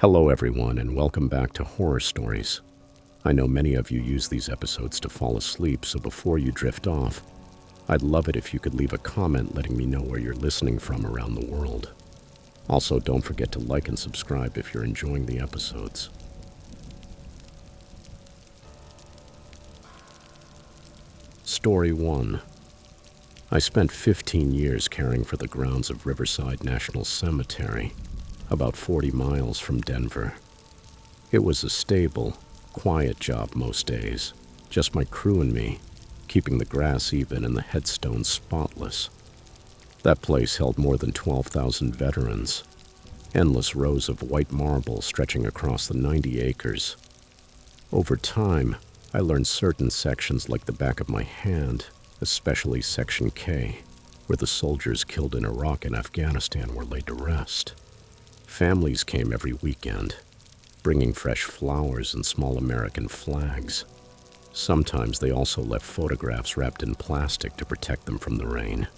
Hello, everyone, and welcome back to Horror Stories. I know many of you use these episodes to fall asleep, so before you drift off, I'd love it if you could leave a comment letting me know where you're listening from around the world. Also, don't forget to like and subscribe if you're enjoying the episodes. Story 1. I spent 15 years caring for the grounds of Riverside National Cemetery, about 40 miles from Denver. It was a stable, quiet job most days, just my crew and me, keeping the grass even and the headstones spotless. That place held more than 12,000 veterans, endless rows of white marble stretching across the 90 acres. Over time, I learned certain sections like the back of my hand, especially Section K, where the soldiers killed in Iraq and Afghanistan were laid to rest. Families came every weekend, bringing fresh flowers and small American flags. Sometimes they also left photographs wrapped in plastic to protect them from the rain.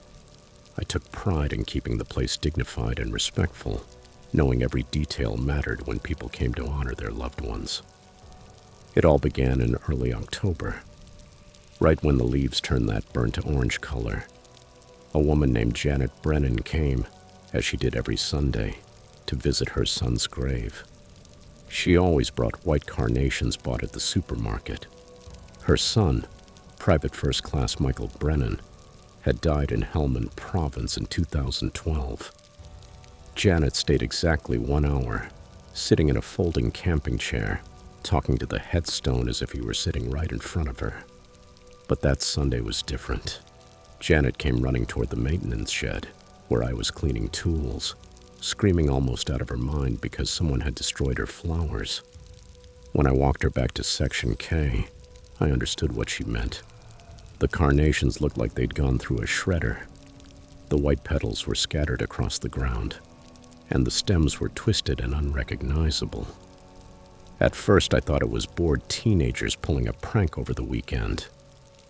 I took pride in keeping the place dignified and respectful, knowing every detail mattered when people came to honor their loved ones. It all began in early October, right when the leaves turned that burnt orange color. A woman named Janet Brennan came, as she did every Sunday, to visit her son's grave. She always brought white carnations bought at the supermarket. Her son, Private First Class Michael Brennan, had died in Helmand Province in 2012. Janet stayed exactly 1 hour, sitting in a folding camping chair, talking to the headstone as if he were sitting right in front of her. But that Sunday was different. Janet came running toward the maintenance shed, where I was cleaning tools, screaming almost out of her mind because someone had destroyed her flowers. When I walked her back to Section K, I understood what she meant. The carnations looked like they'd gone through a shredder. The white petals were scattered across the ground, and the stems were twisted and unrecognizable. At first, I thought it was bored teenagers pulling a prank over the weekend.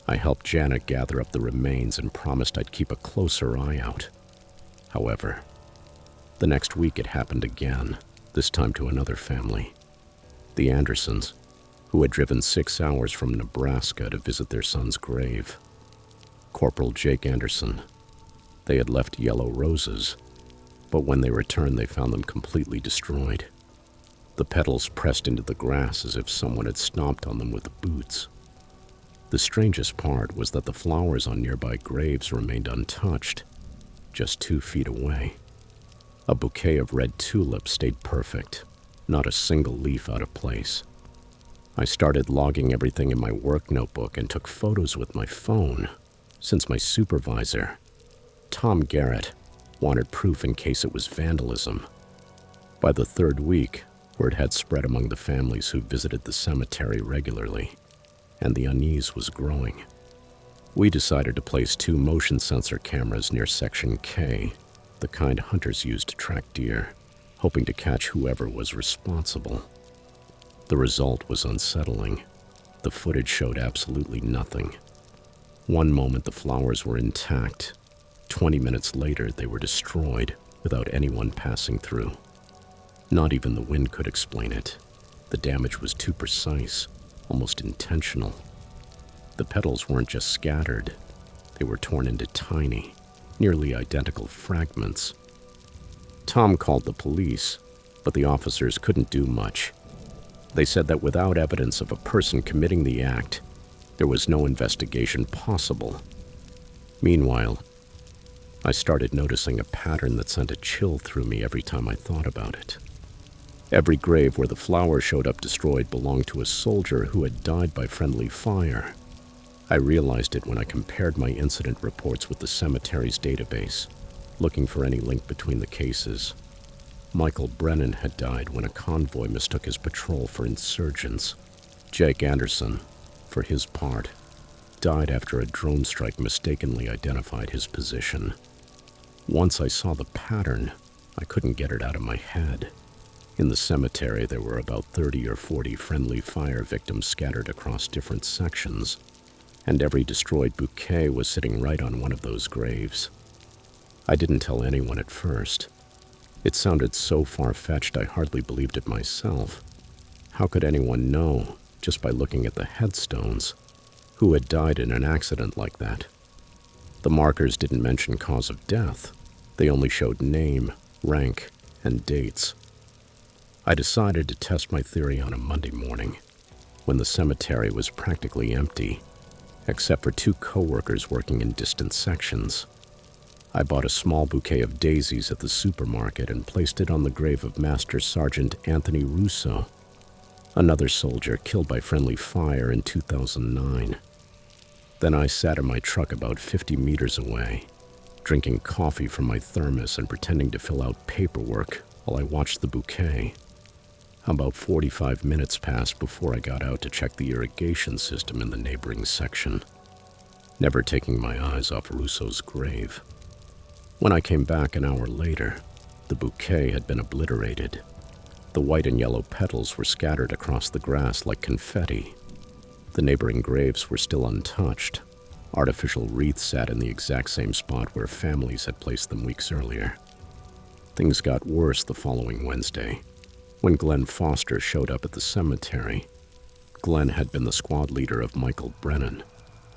I helped Janet gather up the remains and promised I'd keep a closer eye out. However, the next week it happened again, this time to another family. The Andersons, who had driven 6 hours from Nebraska to visit their son's grave. Corporal Jake Anderson. They had left yellow roses, but when they returned they found them completely destroyed. The petals pressed into the grass as if someone had stomped on them with boots. The strangest part was that the flowers on nearby graves remained untouched, just 2 feet away. A bouquet of red tulips stayed perfect, not a single leaf out of place. I started logging everything in my work notebook and took photos with my phone, since my supervisor, Tom Garrett, wanted proof in case it was vandalism. By the 3rd week, word had spread among the families who visited the cemetery regularly, and the unease was growing. We decided to place 2 motion sensor cameras near Section K, the kind hunters use to track deer, hoping to catch whoever was responsible. The result was unsettling. The footage showed absolutely nothing. One moment the flowers were intact. 20 minutes later they were destroyed without anyone passing through. Not even the wind could explain it. The damage was too precise, almost intentional. The petals weren't just scattered. They were torn into tiny, nearly identical fragments. Tom called the police, but the officers couldn't do much. They said that without evidence of a person committing the act, there was no investigation possible. Meanwhile, I started noticing a pattern that sent a chill through me every time I thought about it. Every grave where the flowers showed up destroyed belonged to a soldier who had died by friendly fire. I realized it when I compared my incident reports with the cemetery's database, looking for any link between the cases. Michael Brennan had died when a convoy mistook his patrol for insurgents. Jake Anderson, for his part, died after a drone strike mistakenly identified his position. Once I saw the pattern, I couldn't get it out of my head. In the cemetery, there were about 30 or 40 friendly fire victims scattered across different sections, and every destroyed bouquet was sitting right on one of those graves. I didn't tell anyone at first. It sounded so far-fetched I hardly believed it myself. How could anyone know, just by looking at the headstones, who had died in an accident like that? The markers didn't mention cause of death. They only showed name, rank, and dates. I decided to test my theory on a Monday morning, when the cemetery was practically empty, except for 2 coworkers working in distant sections. I bought a small bouquet of daisies at the supermarket and placed it on the grave of Master Sergeant Anthony Russo, another soldier killed by friendly fire in 2009. Then I sat in my truck about 50 meters away, drinking coffee from my thermos and pretending to fill out paperwork while I watched the bouquet. About 45 minutes passed before I got out to check the irrigation system in the neighboring section, never taking my eyes off Russo's grave. When I came back an hour later, the bouquet had been obliterated. The white and yellow petals were scattered across the grass like confetti. The neighboring graves were still untouched. Artificial wreaths sat in the exact same spot where families had placed them weeks earlier. Things got worse the following Wednesday, when Glenn Foster showed up at the cemetery. Glenn had been the squad leader of Michael Brennan,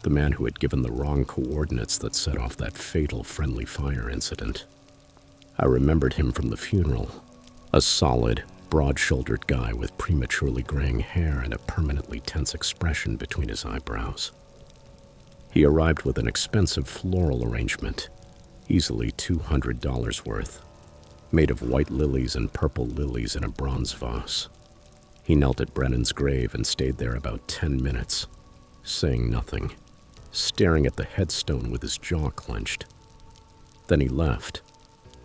the man who had given the wrong coordinates that set off that fatal friendly fire incident. I remembered him from the funeral, a solid, broad-shouldered guy with prematurely graying hair and a permanently tense expression between his eyebrows. He arrived with an expensive floral arrangement, easily $200 worth, made of white lilies and purple lilies in a bronze vase. He knelt at Brennan's grave and stayed there about 10 minutes, saying nothing, staring at the headstone with his jaw clenched. Then he left,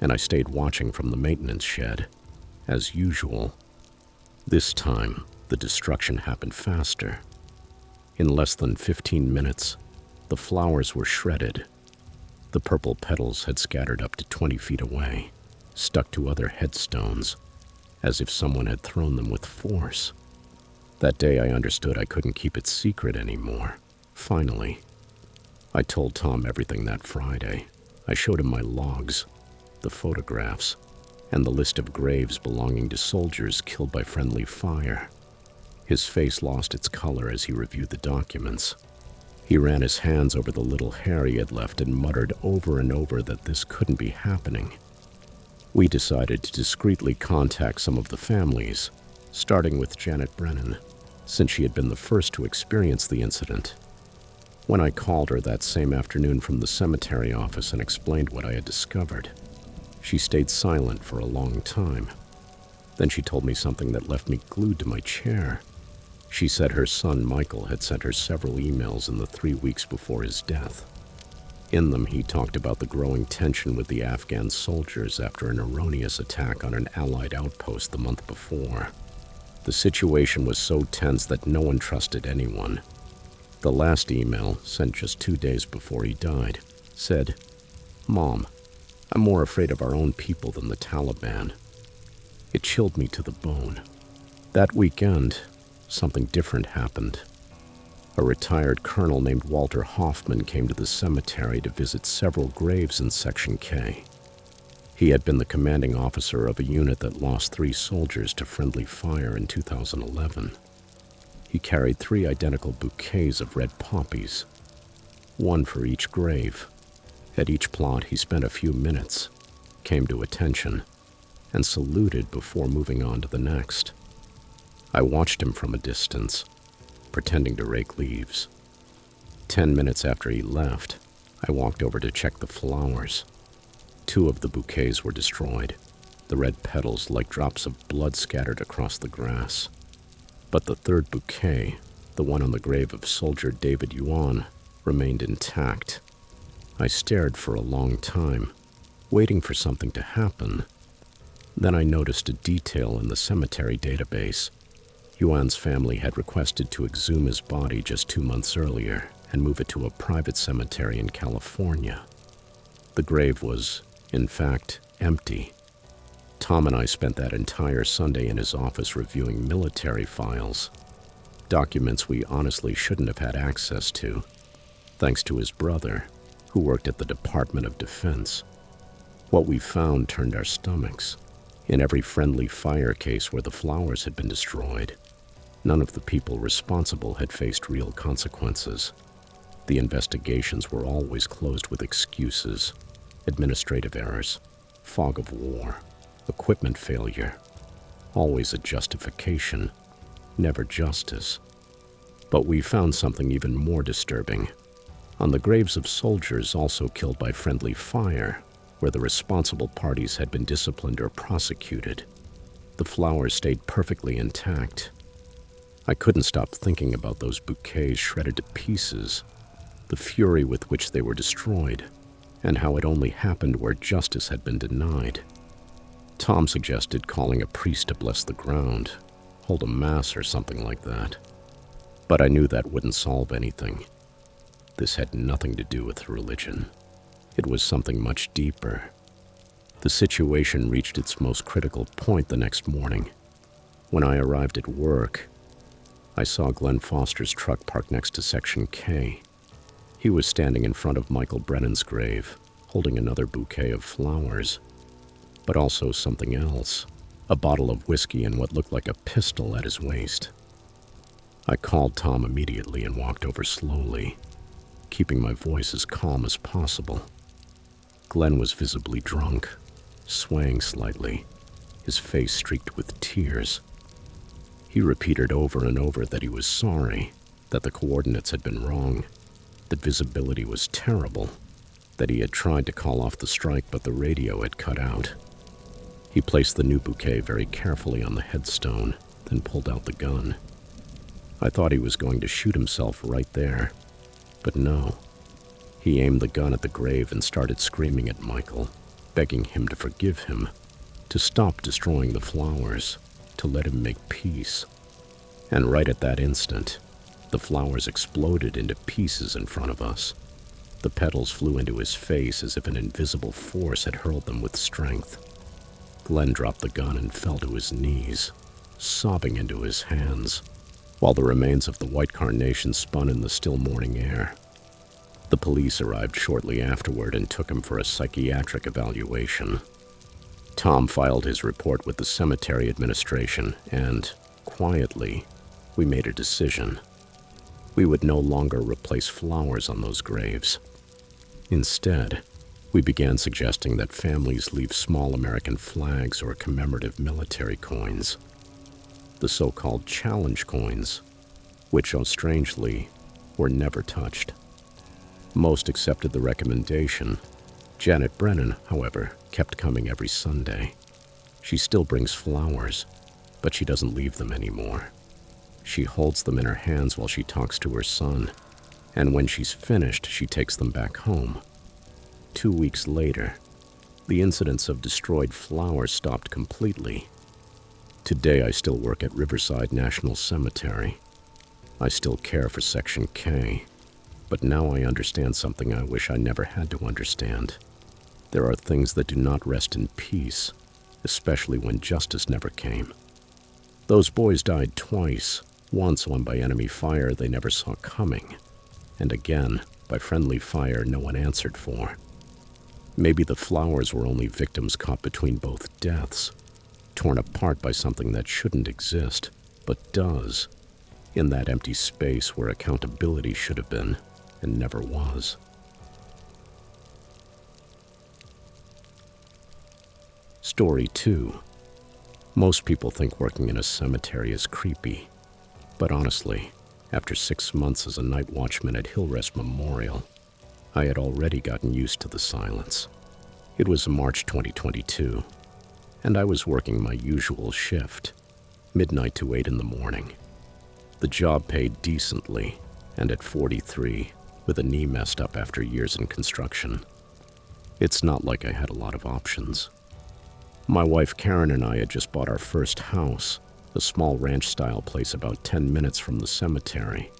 and I stayed watching from the maintenance shed. As usual, this time the destruction happened faster. In less than 15 minutes, the flowers were shredded. The purple petals had scattered up to 20 feet away, stuck to other headstones, as if someone had thrown them with force. That day I understood I couldn't keep it secret anymore. Finally, I told Tom everything that Friday. I showed him my logs, the photographs, and the list of graves belonging to soldiers killed by friendly fire. His face lost its color as he reviewed the documents. He ran his hands over the little hair he had left and muttered over and over that this couldn't be happening. We decided to discreetly contact some of the families, starting with Janet Brennan, since she had been the first to experience the incident. When I called her that same afternoon from the cemetery office and explained what I had discovered, she stayed silent for a long time. Then she told me something that left me glued to my chair. She said her son Michael had sent her several emails in the 3 weeks before his death. In them, he talked about the growing tension with the Afghan soldiers after an erroneous attack on an Allied outpost the month before. The situation was so tense that no one trusted anyone. The last email, sent just 2 days before he died, said, "Mom, I'm more afraid of our own people than the Taliban." It chilled me to the bone. That weekend, something different happened. A retired colonel named Walter Hoffman came to the cemetery to visit several graves in Section K. He had been the commanding officer of a unit that lost 3 soldiers to friendly fire in 2011. He carried 3 identical bouquets of red poppies, one for each grave. At each plot, he spent a few minutes, came to attention, and saluted before moving on to the next. I watched him from a distance, pretending to rake leaves. 10 minutes after he left, I walked over to check the flowers. 2 of the bouquets were destroyed, the red petals like drops of blood scattered across the grass. But the 3rd bouquet, the one on the grave of soldier David Yuan, remained intact. I stared for a long time, waiting for something to happen. Then I noticed a detail in the cemetery database. Yuan's family had requested to exhume his body just 2 months earlier and move it to a private cemetery in California. The grave was, in fact, empty. Tom and I spent that entire Sunday in his office reviewing military files, documents we honestly shouldn't have had access to, thanks to his brother, who worked at the Department of Defense. What we found turned our stomachs. In every friendly fire case where the flowers had been destroyed, none of the people responsible had faced real consequences. The investigations were always closed with excuses, administrative errors, fog of war, equipment failure. Always a justification, never justice. But we found something even more disturbing. On the graves of soldiers also killed by friendly fire, where the responsible parties had been disciplined or prosecuted, the flowers stayed perfectly intact. I couldn't stop thinking about those bouquets shredded to pieces, the fury with which they were destroyed, and how it only happened where justice had been denied. Tom suggested calling a priest to bless the ground, hold a mass or something like that. But I knew that wouldn't solve anything. This had nothing to do with religion. It was something much deeper. The situation reached its most critical point the next morning. When I arrived at work, I saw Glenn Foster's truck parked next to Section K. He was standing in front of Michael Brennan's grave, holding another bouquet of flowers, but also something else, a bottle of whiskey and what looked like a pistol at his waist. I called Tom immediately and walked over slowly, keeping my voice as calm as possible. Glenn was visibly drunk, swaying slightly, his face streaked with tears. He repeated over and over that he was sorry, that the coordinates had been wrong, that visibility was terrible, that he had tried to call off the strike but the radio had cut out. He placed the new bouquet very carefully on the headstone, then pulled out the gun. I thought he was going to shoot himself right there, but no. He aimed the gun at the grave and started screaming at Michael, begging him to forgive him, to stop destroying the flowers, to let him make peace. And right at that instant, the flowers exploded into pieces in front of us. The petals flew into his face as if an invisible force had hurled them with strength. Glenn dropped the gun and fell to his knees, sobbing into his hands, while the remains of the white carnation spun in the still morning air. The police arrived shortly afterward and took him for a psychiatric evaluation. Tom filed his report with the cemetery administration and, quietly, we made a decision. We would no longer replace flowers on those graves. Instead, we began suggesting that families leave small American flags or commemorative military coins, the so-called challenge coins, which, oh strangely, were never touched. Most accepted the recommendation. Janet Brennan, however, kept coming every Sunday. She still brings flowers, but she doesn't leave them anymore. She holds them in her hands while she talks to her son, and when she's finished, she takes them back home. 2 weeks later, the incidents of destroyed flowers stopped completely. Today, I still work at Riverside National Cemetery. I still care for Section K, but now I understand something I wish I never had to understand. There are things that do not rest in peace, especially when justice never came. Those boys died twice, once one by enemy fire they never saw coming, and again by friendly fire no one answered for. Maybe the flowers were only victims caught between both deaths, torn apart by something that shouldn't exist, but does, in that empty space where accountability should have been and never was. Story 2. Most people think working in a cemetery is creepy, but honestly, after 6 months as a night watchman at Hillrest Memorial, I had already gotten used to the silence. It was March 2022, and I was working my usual shift, midnight to 8 in the morning. The job paid decently, and at 43, with a knee messed up after years in construction. It's not like I had a lot of options. My wife Karen and I had just bought our first house, a small ranch-style place about 10 minutes from the cemetery,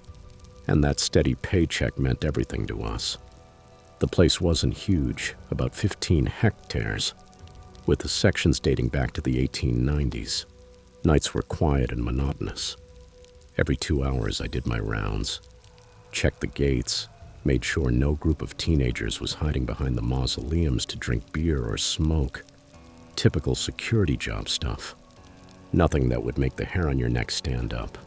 and that steady paycheck meant everything to us. The place wasn't huge, about 15 hectares, with the sections dating back to the 1890s. Nights were quiet and monotonous. Every 2 hours I did my rounds, checked the gates, made sure no group of teenagers was hiding behind the mausoleums to drink beer or smoke. Typical security job stuff. Nothing that would make the hair on your neck stand up.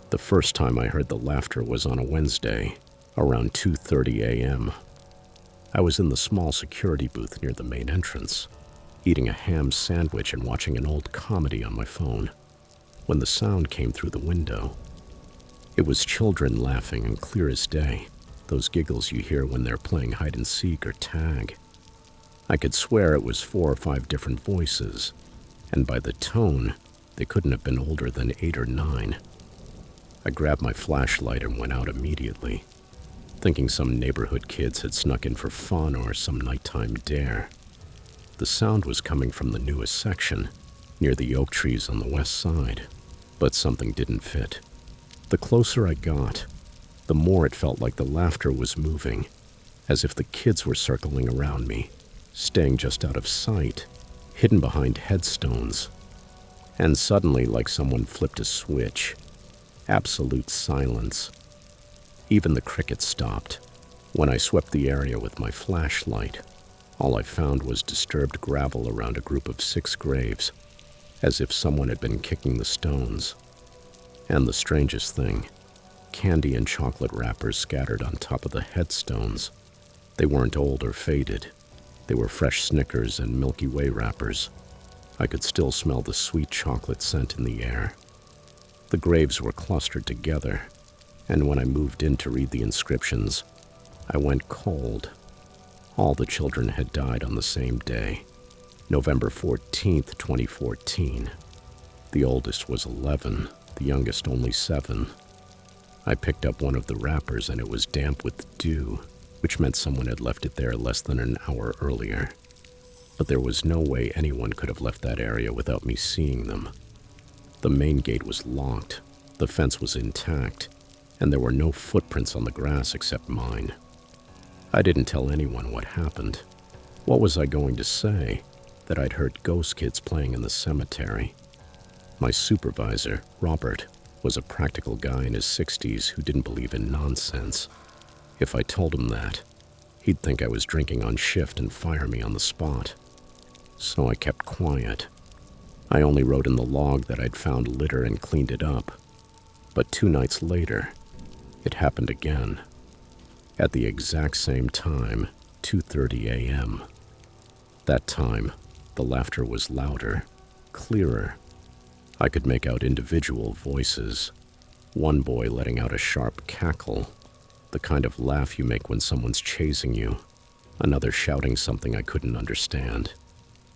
The first time I heard the laughter was on a Wednesday, around 2:30 a.m. I was in the small security booth near the main entrance, eating a ham sandwich and watching an old comedy on my phone, when the sound came through the window. It was children laughing and clear as day, those giggles you hear when they're playing hide and seek or tag. I could swear it was 4 or 5 different voices, and by the tone, they couldn't have been older than 8 or 9. I grabbed my flashlight and went out immediately, thinking some neighborhood kids had snuck in for fun or some nighttime dare. The sound was coming from the newest section, near the oak trees on the west side, but something didn't fit. The closer I got, the more it felt like the laughter was moving, as if the kids were circling around me, staying just out of sight, hidden behind headstones. And suddenly, like someone flipped a switch, absolute silence. Even the crickets stopped. When I swept the area with my flashlight, all I found was disturbed gravel around a group of 6 graves, as if someone had been kicking the stones. And the strangest thing, candy and chocolate wrappers scattered on top of the headstones. They weren't old or faded. They were fresh Snickers and Milky Way wrappers. I could still smell the sweet chocolate scent in the air. The graves were clustered together, and when I moved in to read the inscriptions, I went cold. All the children had died on the same day, November 14th, 2014. The oldest was 11, the youngest only 7. I picked up one of the wrappers and it was damp with dew, which meant someone had left it there less than an hour earlier. But there was no way anyone could have left that area without me seeing them. The main gate was locked, the fence was intact, and there were no footprints on the grass except mine. I didn't tell anyone what happened. What was I going to say? That I'd heard ghost kids playing in the cemetery? My supervisor, Robert, was a practical guy in his 60s who didn't believe in nonsense. If I told him that, he'd think I was drinking on shift and fire me on the spot. So I kept quiet. I only wrote in the log that I'd found litter and cleaned it up. But 2 nights later, it happened again. At the exact same time, 2:30 a.m. That time, the laughter was louder, clearer. I could make out individual voices. One boy letting out a sharp cackle, the kind of laugh you make when someone's chasing you. Another shouting something I couldn't understand.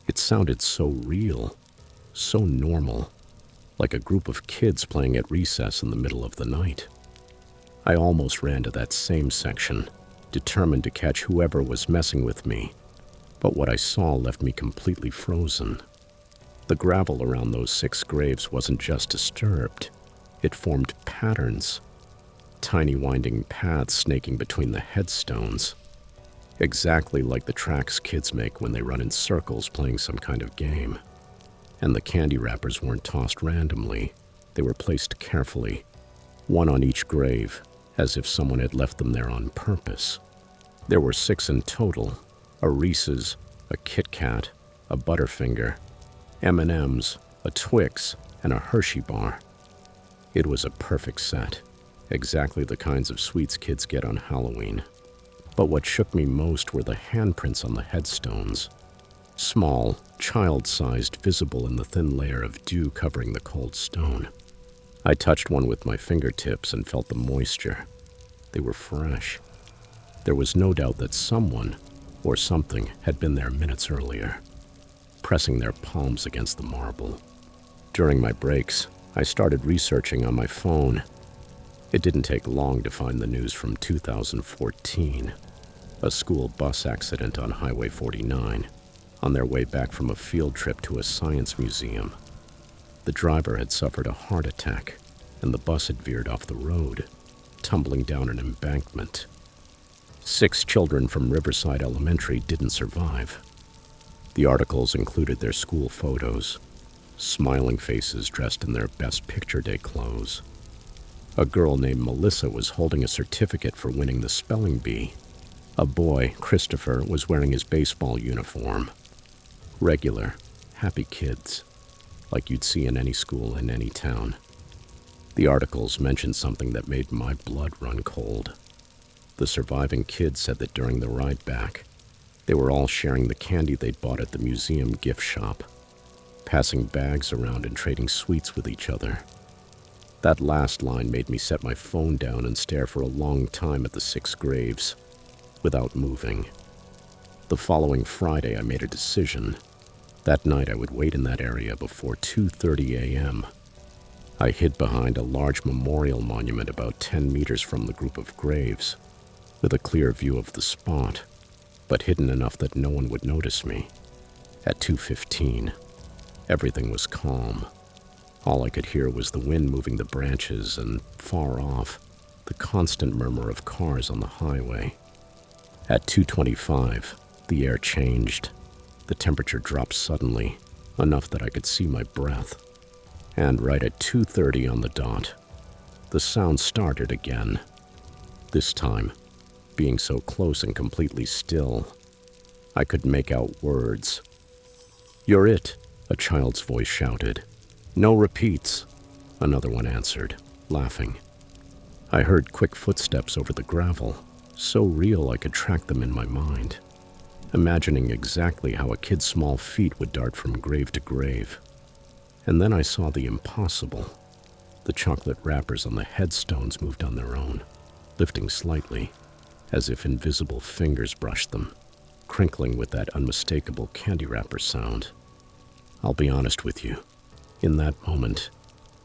It sounded so real, so normal, like a group of kids playing at recess in the middle of the night. I almost ran to that same section, determined to catch whoever was messing with me. But what I saw left me completely frozen. The gravel around those 6 graves wasn't just disturbed. It formed patterns, tiny winding paths snaking between the headstones, exactly like the tracks kids make when they run in circles playing some kind of game. And the candy wrappers weren't tossed randomly. They were placed carefully, one on each grave, as if someone had left them there on purpose. There were 6 in total: a Reese's, a Kit Kat, a Butterfinger, M&M's, a Twix, and a Hershey bar. It was a perfect set, exactly the kinds of sweets kids get on Halloween. But what shook me most were the handprints on the headstones. Small, child-sized, visible in the thin layer of dew covering the cold stone. I touched one with my fingertips and felt the moisture. They were fresh. There was no doubt that someone, or something, had been there minutes earlier, pressing their palms against the marble. During my breaks, I started researching on my phone. It didn't take long to find the news from 2014. A school bus accident on Highway 49, on their way back from a field trip to a science museum. The driver had suffered a heart attack, and the bus had veered off the road, tumbling down an embankment. 6 children from Riverside Elementary didn't survive. The articles included their school photos, smiling faces dressed in their best picture day clothes. A girl named Melissa was holding a certificate for winning the spelling bee. A boy, Christopher, was wearing his baseball uniform. Regular, happy kids, like you'd see in any school in any town. The articles mentioned something that made my blood run cold. The surviving kids said that during the ride back, they were all sharing the candy they'd bought at the museum gift shop, passing bags around and trading sweets with each other. That last line made me set my phone down and stare for a long time at the 6 graves, without moving. The following Friday, I made a decision. That night, I would wait in that area before 2:30 a.m. I hid behind a large memorial monument about 10 meters from the group of graves, with a clear view of the spot, but hidden enough that no one would notice me. At 2:15, everything was calm. All I could hear was the wind moving the branches and, far off, the constant murmur of cars on the highway. At 2:25, the air changed. The temperature dropped suddenly, enough that I could see my breath. And right at 2:30 on the dot, the sound started again. This time, being so close and completely still, I could make out words. "You're it," a child's voice shouted. "No repeats," another one answered, laughing. I heard quick footsteps over the gravel, so real I could track them in my mind, imagining exactly how a kid's small feet would dart from grave to grave. And then I saw the impossible. The chocolate wrappers on the headstones moved on their own, lifting slightly, as if invisible fingers brushed them, crinkling with that unmistakable candy wrapper sound. I'll be honest with you. In that moment,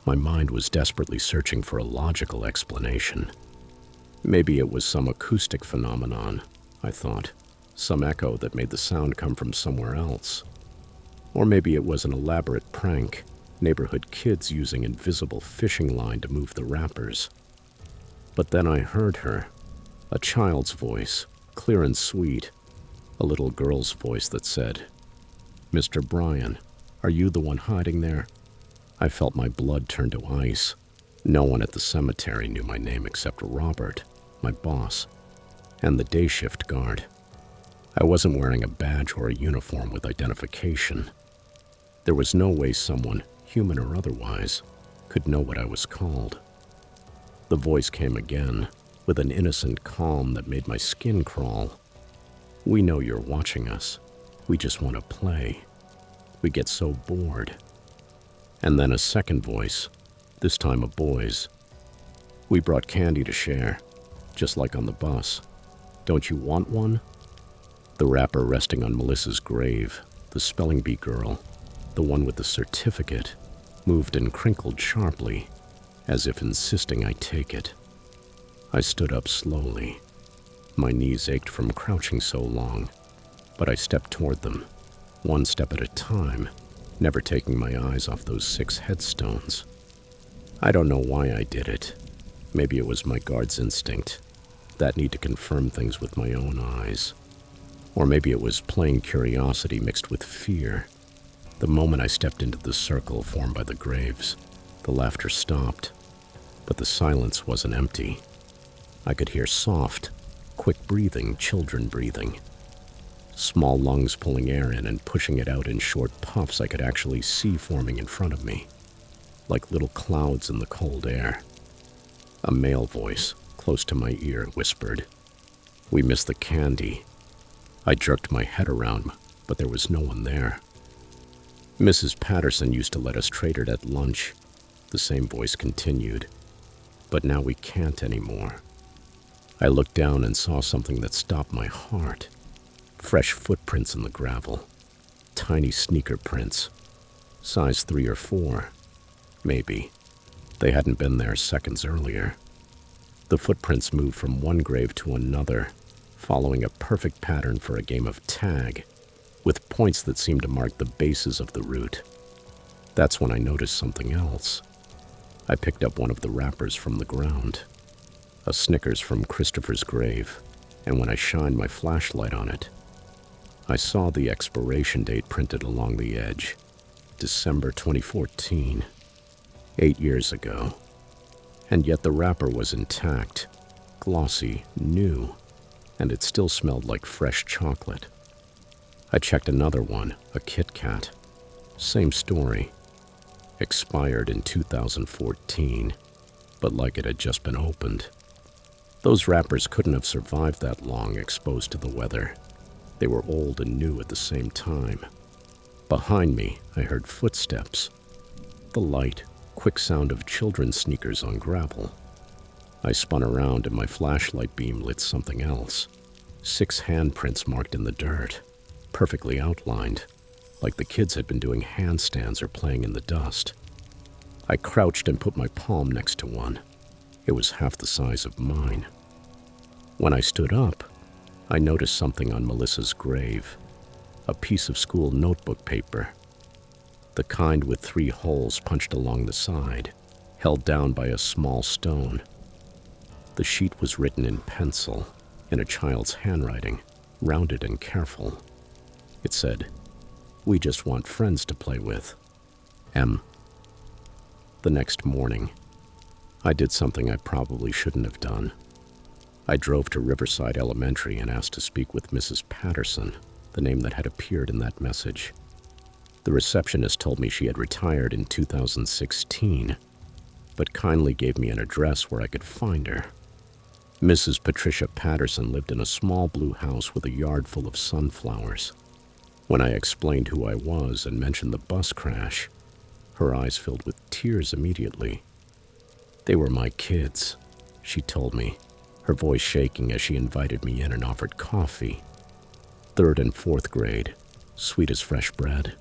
my mind was desperately searching for a logical explanation. Maybe it was some acoustic phenomenon, I thought, some echo that made the sound come from somewhere else. Or maybe it was an elaborate prank, neighborhood kids using invisible fishing line to move the wrappers. But then I heard her, a child's voice, clear and sweet, a little girl's voice that said, "Mr. Bryan, are you the one hiding there?" I felt my blood turn to ice. No one at the cemetery knew my name except Robert, my boss, and the day shift guard. I wasn't wearing a badge or a uniform with identification. There was no way someone, human or otherwise, could know what I was called. The voice came again, with an innocent calm that made my skin crawl. "We know you're watching us. We just want to play. We get so bored." And then a second voice, this time a boy's. "We brought candy to share, just like on the bus. Don't you want one?" The wrapper resting on Melissa's grave, the spelling bee girl, the one with the certificate, moved and crinkled sharply, as if insisting I take it. I stood up slowly. My knees ached from crouching so long, but I stepped toward them, one step at a time, never taking my eyes off those 6 headstones. I don't know why I did it. Maybe it was my guard's instinct, that need to confirm things with my own eyes. Or maybe it was plain curiosity mixed with fear. The moment I stepped into the circle formed by the graves, the laughter stopped, but the silence wasn't empty. I could hear soft, quick breathing, children breathing. Small lungs pulling air in and pushing it out in short puffs I could actually see forming in front of me, like little clouds in the cold air. A male voice, close to my ear, whispered, "We missed the candy." I jerked my head around, but there was no one there. "Mrs. Patterson used to let us trade it at lunch," the same voice continued, "but now we can't anymore." I looked down and saw something that stopped my heart. Fresh footprints in the gravel. Tiny sneaker prints. Size 3 or 4. Maybe. They hadn't been there seconds earlier. The footprints moved from one grave to another, following a perfect pattern for a game of tag, with points that seemed to mark the bases of the route. That's when I noticed something else. I picked up one of the wrappers from the ground. A Snickers from Christopher's grave, and when I shined my flashlight on it, I saw the expiration date printed along the edge. December 2014. 8 years ago. And yet the wrapper was intact, glossy, new, and it still smelled like fresh chocolate. I checked another one, a Kit Kat. Same story. Expired in 2014, but like it had just been opened. Those wrappers couldn't have survived that long exposed to the weather. They were old and new at the same time. Behind me, I heard footsteps. The light, quick sound of children's sneakers on gravel. I spun around and my flashlight beam lit something else. 6 handprints marked in the dirt, perfectly outlined, like the kids had been doing handstands or playing in the dust. I crouched and put my palm next to one. It was half the size of mine. When I stood up, I noticed something on Melissa's grave. A piece of school notebook paper. The kind with 3 holes punched along the side, held down by a small stone. The sheet was written in pencil, in a child's handwriting, rounded and careful. It said, "We just want friends to play with. M." The next morning, I did something I probably shouldn't have done. I drove to Riverside Elementary and asked to speak with Mrs. Patterson, the name that had appeared in that message. The receptionist told me she had retired in 2016, but kindly gave me an address where I could find her. Mrs. Patricia Patterson lived in a small blue house with a yard full of sunflowers. When I explained who I was and mentioned the bus crash, her eyes filled with tears immediately. "They were my kids," she told me, her voice shaking as she invited me in and offered coffee. 3rd and 4th grade, sweet as fresh bread.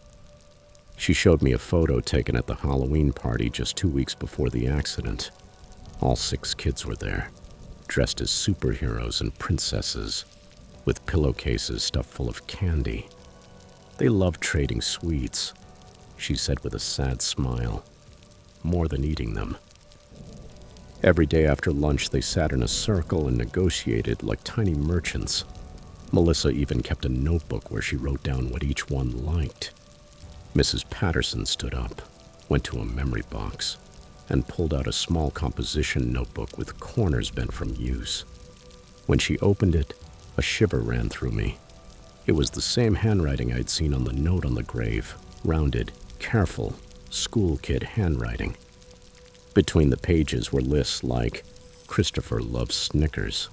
She showed me a photo taken at the Halloween party just 2 weeks before the accident. All 6 kids were there, dressed as superheroes and princesses, with pillowcases stuffed full of candy. They loved trading sweets, she said with a sad smile, more than eating them. Every day after lunch, they sat in a circle and negotiated like tiny merchants. Melissa even kept a notebook where she wrote down what each one liked. Mrs. Patterson stood up, went to a memory box, and pulled out a small composition notebook with corners bent from use. When she opened it, a shiver ran through me. It was the same handwriting I'd seen on the note on the grave, rounded, careful, school kid handwriting. Between the pages were lists like, "Christopher loves Snickers.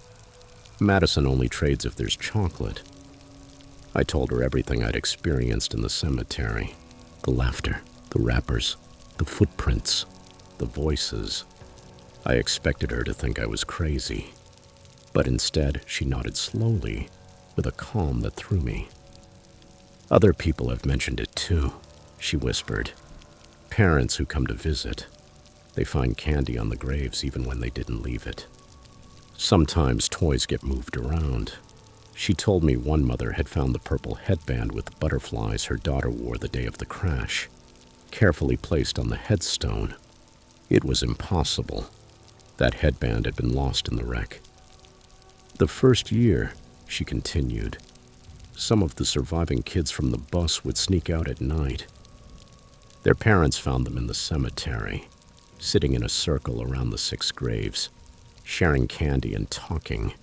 Madison only trades if there's chocolate." I told her everything I'd experienced in the cemetery. The laughter, the wrappers, the footprints, the voices. I expected her to think I was crazy, but instead she nodded slowly, with a calm that threw me. "Other people have mentioned it too," she whispered. "Parents who come to visit. They find candy on the graves even when they didn't leave it. Sometimes toys get moved around." She told me one mother had found the purple headband with butterflies her daughter wore the day of the crash, carefully placed on the headstone. It was impossible. That headband had been lost in the wreck. "The first year," she continued, "some of the surviving kids from the bus would sneak out at night. Their parents found them in the cemetery, sitting in a circle around the 6 graves, sharing candy and talking,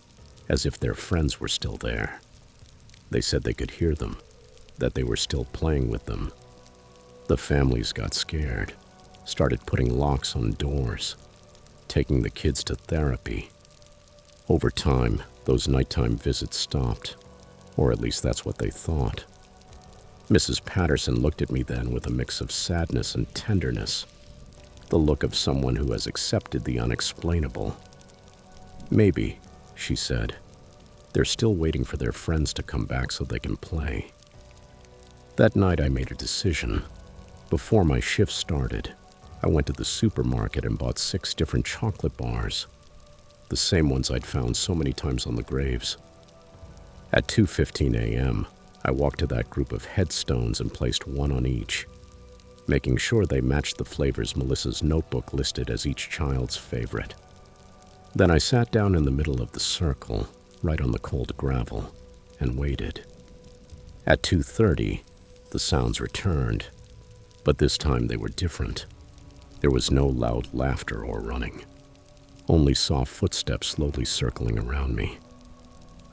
as if their friends were still there. They said they could hear them, that they were still playing with them. The families got scared, started putting locks on doors, taking the kids to therapy. Over time, those nighttime visits stopped, or at least that's what they thought." Mrs. Patterson looked at me then with a mix of sadness and tenderness, the look of someone who has accepted the unexplainable. "Maybe," she said, "they're still waiting for their friends to come back so they can play." That night I made a decision. Before my shift started, I went to the supermarket and bought 6 different chocolate bars, the same ones I'd found so many times on the graves. At 2:15 a.m., I walked to that group of headstones and placed one on each, making sure they matched the flavors Melissa's notebook listed as each child's favorite. Then I sat down in the middle of the circle, right on the cold gravel, and waited. At 2:30, the sounds returned, but this time they were different. There was no loud laughter or running, only soft footsteps slowly circling around me.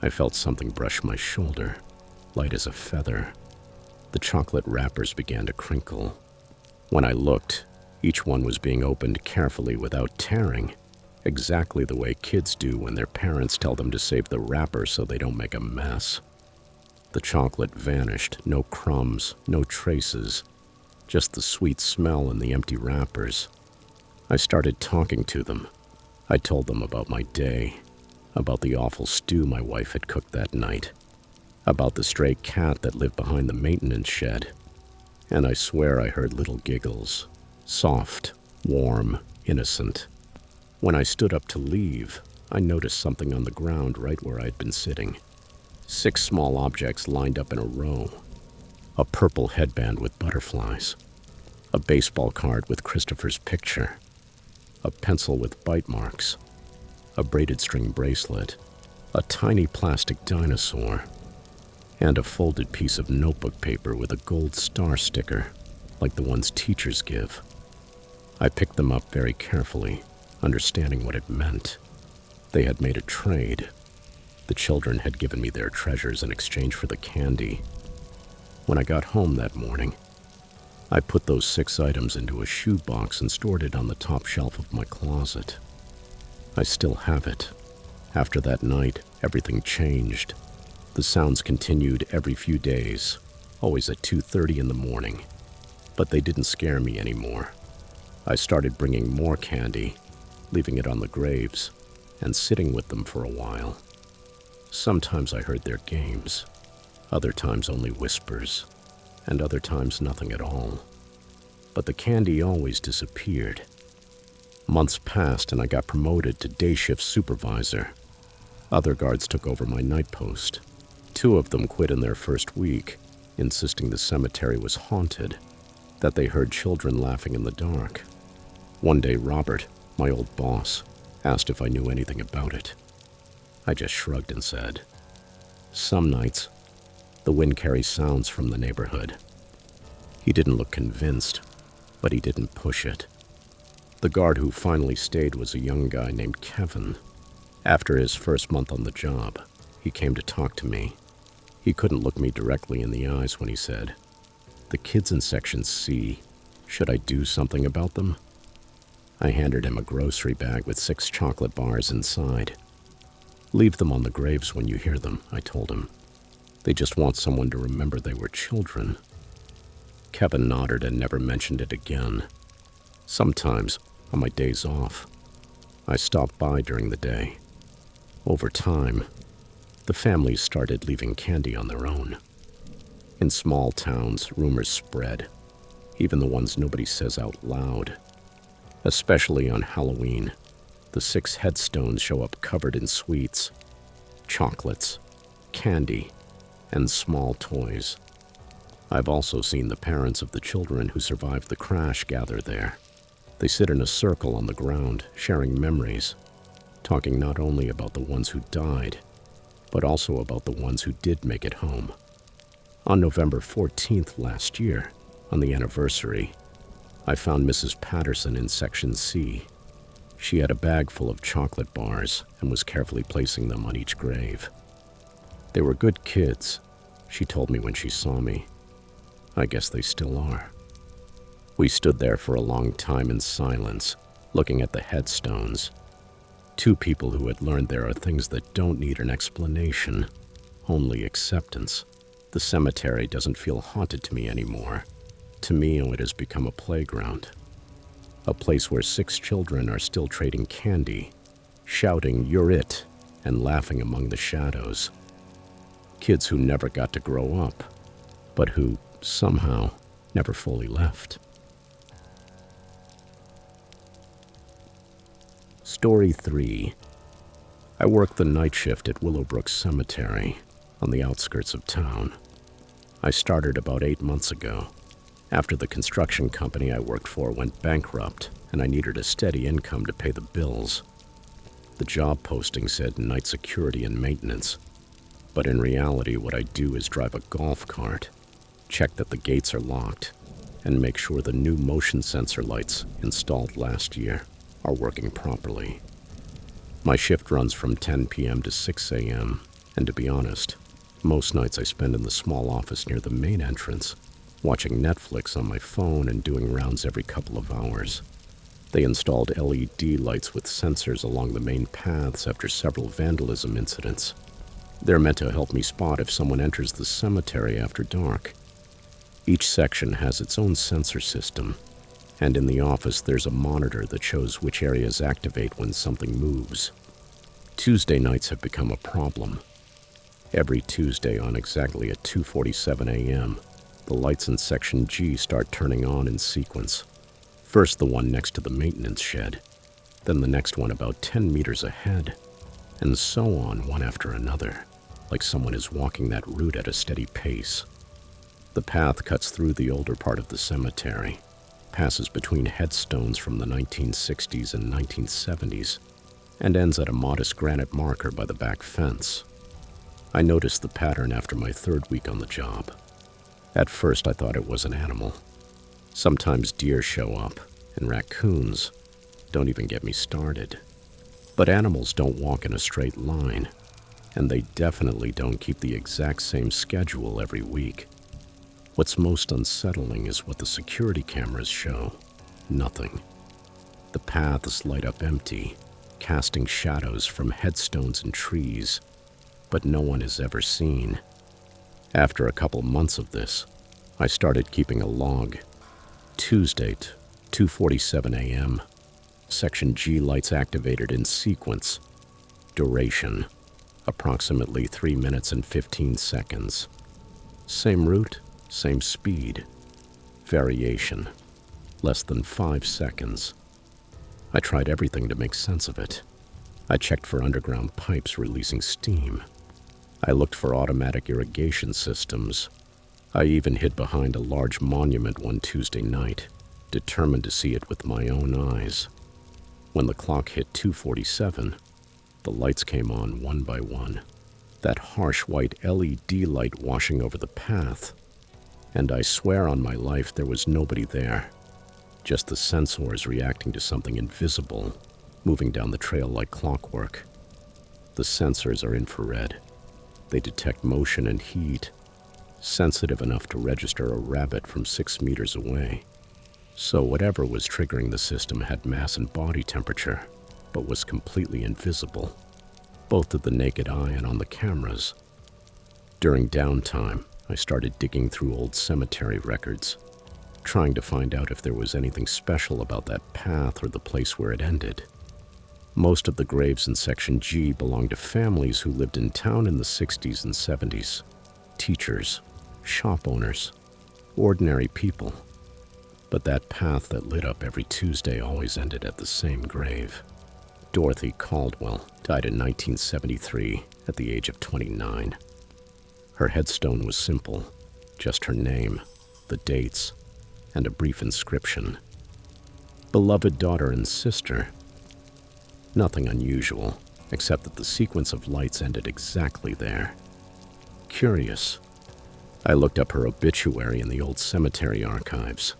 I felt something brush my shoulder, light as a feather. The chocolate wrappers began to crinkle. When I looked, each one was being opened carefully without tearing, exactly the way kids do when their parents tell them to save the wrapper so they don't make a mess. The chocolate vanished, no crumbs, no traces, just the sweet smell in the empty wrappers. I started talking to them. I told them about my day, about the awful stew my wife had cooked that night, about the stray cat that lived behind the maintenance shed. And I swear I heard little giggles, soft, warm, innocent. When I stood up to leave, I noticed something on the ground right where I'd been sitting. 6 small objects lined up in a row. A purple headband with butterflies, a baseball card with Christopher's picture, a pencil with bite marks, a braided string bracelet, a tiny plastic dinosaur, and a folded piece of notebook paper with a gold star sticker, like the ones teachers give. I picked them up very carefully, understanding what it meant. They had made a trade. The children had given me their treasures in exchange for the candy. When I got home that morning, I put those 6 items into a shoebox and stored it on the top shelf of my closet. I still have it. After that night, everything changed. The sounds continued every few days, always at 2:30 in the morning. But they didn't scare me anymore. I started bringing more candy, leaving it on the graves, and sitting with them for a while. Sometimes I heard their games, other times only whispers, and other times nothing at all. But the candy always disappeared. Months passed and I got promoted to day shift supervisor. Other guards took over my night post. 2 of them quit in their first week, insisting the cemetery was haunted, that they heard children laughing in the dark. One day Robert, my old boss, asked if I knew anything about it. I just shrugged and said, "Some nights, the wind carries sounds from the neighborhood." He didn't look convinced, but he didn't push it. The guard who finally stayed was a young guy named Kevin. After his first month on the job, he came to talk to me. He couldn't look me directly in the eyes when he said, "The kids in Section C, should I do something about them?" I handed him a grocery bag with 6 chocolate bars inside. "Leave them on the graves when you hear them," I told him. "They just want someone to remember they were children." Kevin nodded and never mentioned it again. Sometimes, on my days off, I stopped by during the day. Over time, the families started leaving candy on their own. In small towns, rumors spread, even the ones nobody says out loud. Especially on Halloween, the 6 headstones show up covered in sweets, chocolates, candy, and small toys. I've also seen the parents of the children who survived the crash gather there. They sit in a circle on the ground, sharing memories, talking not only about the ones who died, but also about the ones who did make it home. On November 14th last year, on the anniversary, I found Mrs. Patterson in Section C. She had a bag full of chocolate bars and was carefully placing them on each grave. They were good kids, she told me when she saw me. I guess they still are. We stood there for a long time in silence, looking at the headstones. 2 people who had learned there are things that don't need an explanation, only acceptance. The cemetery doesn't feel haunted to me anymore. To me, it has become a playground. A place where 6 children are still trading candy, shouting, "You're it," and laughing among the shadows. Kids who never got to grow up, but who, somehow, never fully left. Story 3. I worked the night shift at Willowbrook Cemetery, on the outskirts of town. I started about 8 months ago, after the construction company I worked for went bankrupt and I needed a steady income to pay the bills. The job posting said night security and maintenance, but in reality what I do is drive a golf cart, check that the gates are locked, and make sure the new motion sensor lights installed last year are working properly. My shift runs from 10 p.m. to 6 a.m., and to be honest, most nights I spend in the small office near the main entrance, watching Netflix on my phone and doing rounds every couple of hours. They installed LED lights with sensors along the main paths after several vandalism incidents. They're meant to help me spot if someone enters the cemetery after dark. Each section has its own sensor system, and in the office there's a monitor that shows which areas activate when something moves. Tuesday nights have become a problem. Every Tuesday on exactly at 2:47 a.m., the lights in Section G start turning on in sequence. First the one next to the maintenance shed, then the next one about 10 meters ahead, and so on one after another, like someone is walking that route at a steady pace. The path cuts through the older part of the cemetery, passes between headstones from the 1960s and 1970s, and ends at a modest granite marker by the back fence. I noticed the pattern after my third week on the job. At first I thought it was an animal. Sometimes deer show up, and raccoons. Don't even get me started. But animals don't walk in a straight line, and they definitely don't keep the exact same schedule every week. What's most unsettling is what the security cameras show. Nothing. The paths light up empty, casting shadows from headstones and trees, but no one is ever seen. After a couple months of this, I started keeping a log. Tuesday, 2:47 a.m. Section G lights activated in sequence. Duration, approximately 3 minutes and 15 seconds. Same route, same speed. Variation, less than 5 seconds. I tried everything to make sense of it. I checked for underground pipes releasing steam. I looked for automatic irrigation systems. I even hid behind a large monument one Tuesday night, determined to see it with my own eyes. When the clock hit 2:47, the lights came on one by one, that harsh white LED light washing over the path. And I swear on my life there was nobody there, just the sensors reacting to something invisible, moving down the trail like clockwork. The sensors are infrared. They detect motion and heat, sensitive enough to register a rabbit from 6 meters away. So whatever was triggering the system had mass and body temperature, but was completely invisible, both to the naked eye and on the cameras. During downtime, I started digging through old cemetery records, trying to find out if there was anything special about that path or the place where it ended. Most of the graves in Section G belonged to families who lived in town in the 60s and 70s. Teachers, shop owners, ordinary people. But that path that lit up every Tuesday always ended at the same grave. Dorothy Caldwell died in 1973 at the age of 29. Her headstone was simple, just her name, the dates, and a brief inscription. Beloved daughter and sister. Nothing unusual, except that the sequence of lights ended exactly there. Curious. I looked up her obituary in the old cemetery archives.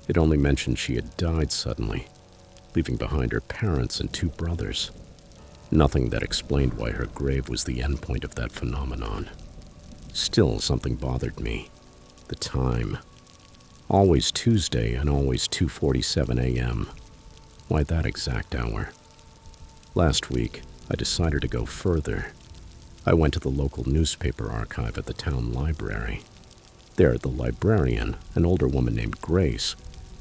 It only mentioned she had died suddenly, leaving behind her parents and 2 brothers. Nothing that explained why her grave was the endpoint of that phenomenon. Still, something bothered me. The time. Always Tuesday and always 2:47 a.m. Why that exact hour? Last week, I decided to go further. I went to the local newspaper archive at the town library. There, the librarian, an older woman named Grace,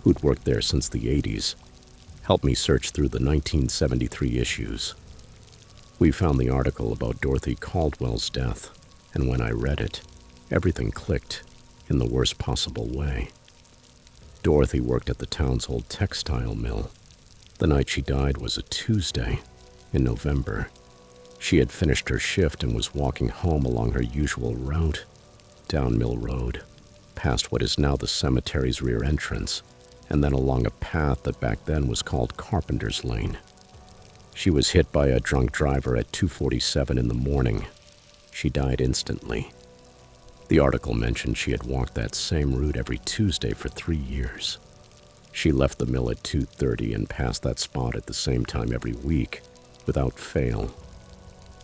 who'd worked there since the 80s, helped me search through the 1973 issues. We found the article about Dorothy Caldwell's death, and when I read it, everything clicked in the worst possible way. Dorothy worked at the town's old textile mill. The night she died was a Tuesday in November. She had finished her shift and was walking home along her usual route, down Mill Road, past what is now the cemetery's rear entrance, and then along a path that back then was called Carpenter's Lane. She was hit by a drunk driver at 2:47 in the morning. She died instantly. The article mentioned she had walked that same route every Tuesday for 3 years. She left the mill at 2:30 and passed that spot at the same time every week, without fail.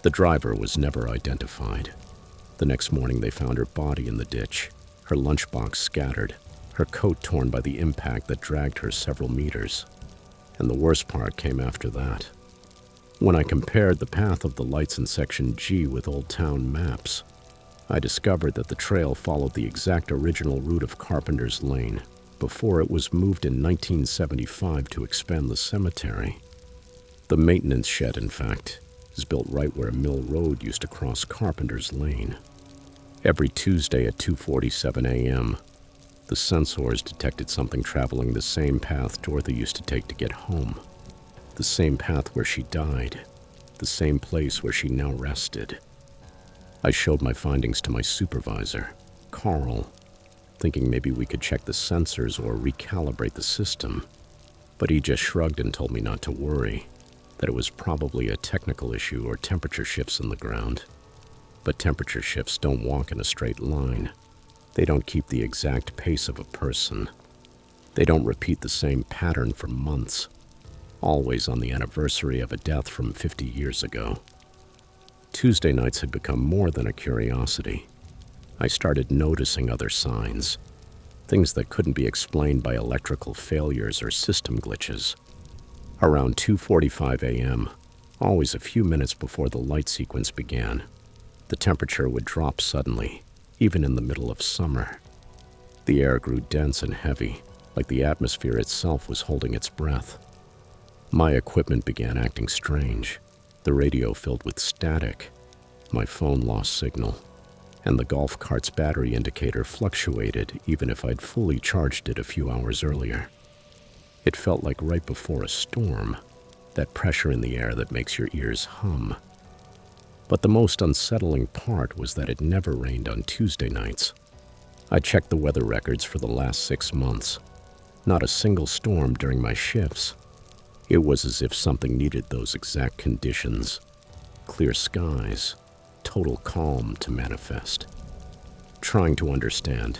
The driver was never identified. The next morning they found her body in the ditch, her lunchbox scattered, her coat torn by the impact that dragged her several meters. And the worst part came after that. When I compared the path of the lights in Section G with Old Town maps, I discovered that the trail followed the exact original route of Carpenter's Lane before it was moved in 1975 to expand the cemetery. The maintenance shed, in fact, is built right where Mill Road used to cross Carpenter's Lane. Every Tuesday at 2:47 a.m., the sensors detected something traveling the same path Dorothy used to take to get home, the same path where she died, the same place where she now rested. I showed my findings to my supervisor, Carl, thinking maybe we could check the sensors or recalibrate the system, but he just shrugged and told me not to worry, that it was probably a technical issue or temperature shifts in the ground. But temperature shifts don't walk in a straight line. They don't keep the exact pace of a person. They don't repeat the same pattern for months, always on the anniversary of a death from 50 years ago. Tuesday nights had become more than a curiosity. I started noticing other signs, things that couldn't be explained by electrical failures or system glitches. Around 2:45 a.m., always a few minutes before the light sequence began, the temperature would drop suddenly, even in the middle of summer. The air grew dense and heavy, like the atmosphere itself was holding its breath. My equipment began acting strange. The radio filled with static. My phone lost signal, and the golf cart's battery indicator fluctuated even if I'd fully charged it a few hours earlier. It felt like right before a storm, that pressure in the air that makes your ears hum. But the most unsettling part was that it never rained on Tuesday nights. I checked the weather records for the last 6 months. Not a single storm during my shifts. It was as if something needed those exact conditions. Clear skies, total calm to manifest. Trying to understand,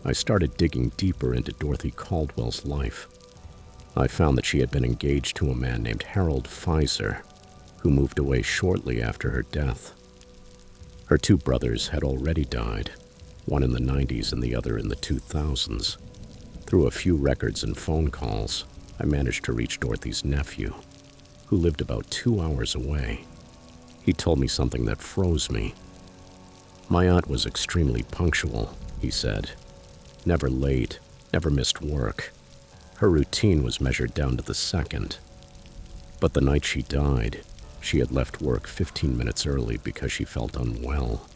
I started digging deeper into Dorothy Caldwell's life. I found that she had been engaged to a man named Harold Pfizer, who moved away shortly after her death. Her 2 brothers had already died, one in the 90s and the other in the 2000s. Through a few records and phone calls, I managed to reach Dorothy's nephew, who lived about 2 hours away. He told me something that froze me. My aunt was extremely punctual, he said. Never late, never missed work. Her routine was measured down to the second. But the night she died, she had left work 15 minutes early because she felt unwell.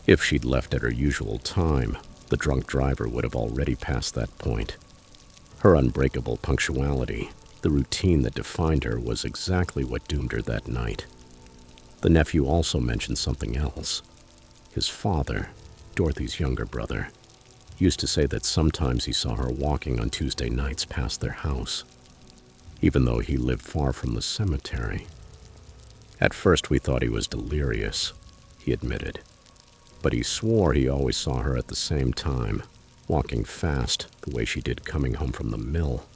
If she'd left at her usual time, the drunk driver would have already passed that point. Her unbreakable punctuality, the routine that defined her, was exactly what doomed her that night. The nephew also mentioned something else. His father, Dorothy's younger brother, used to say that sometimes he saw her walking on Tuesday nights past their house, even though he lived far from the cemetery. At first we thought he was delirious, he admitted, but he swore he always saw her at the same time, walking fast the way she did coming home from the mill.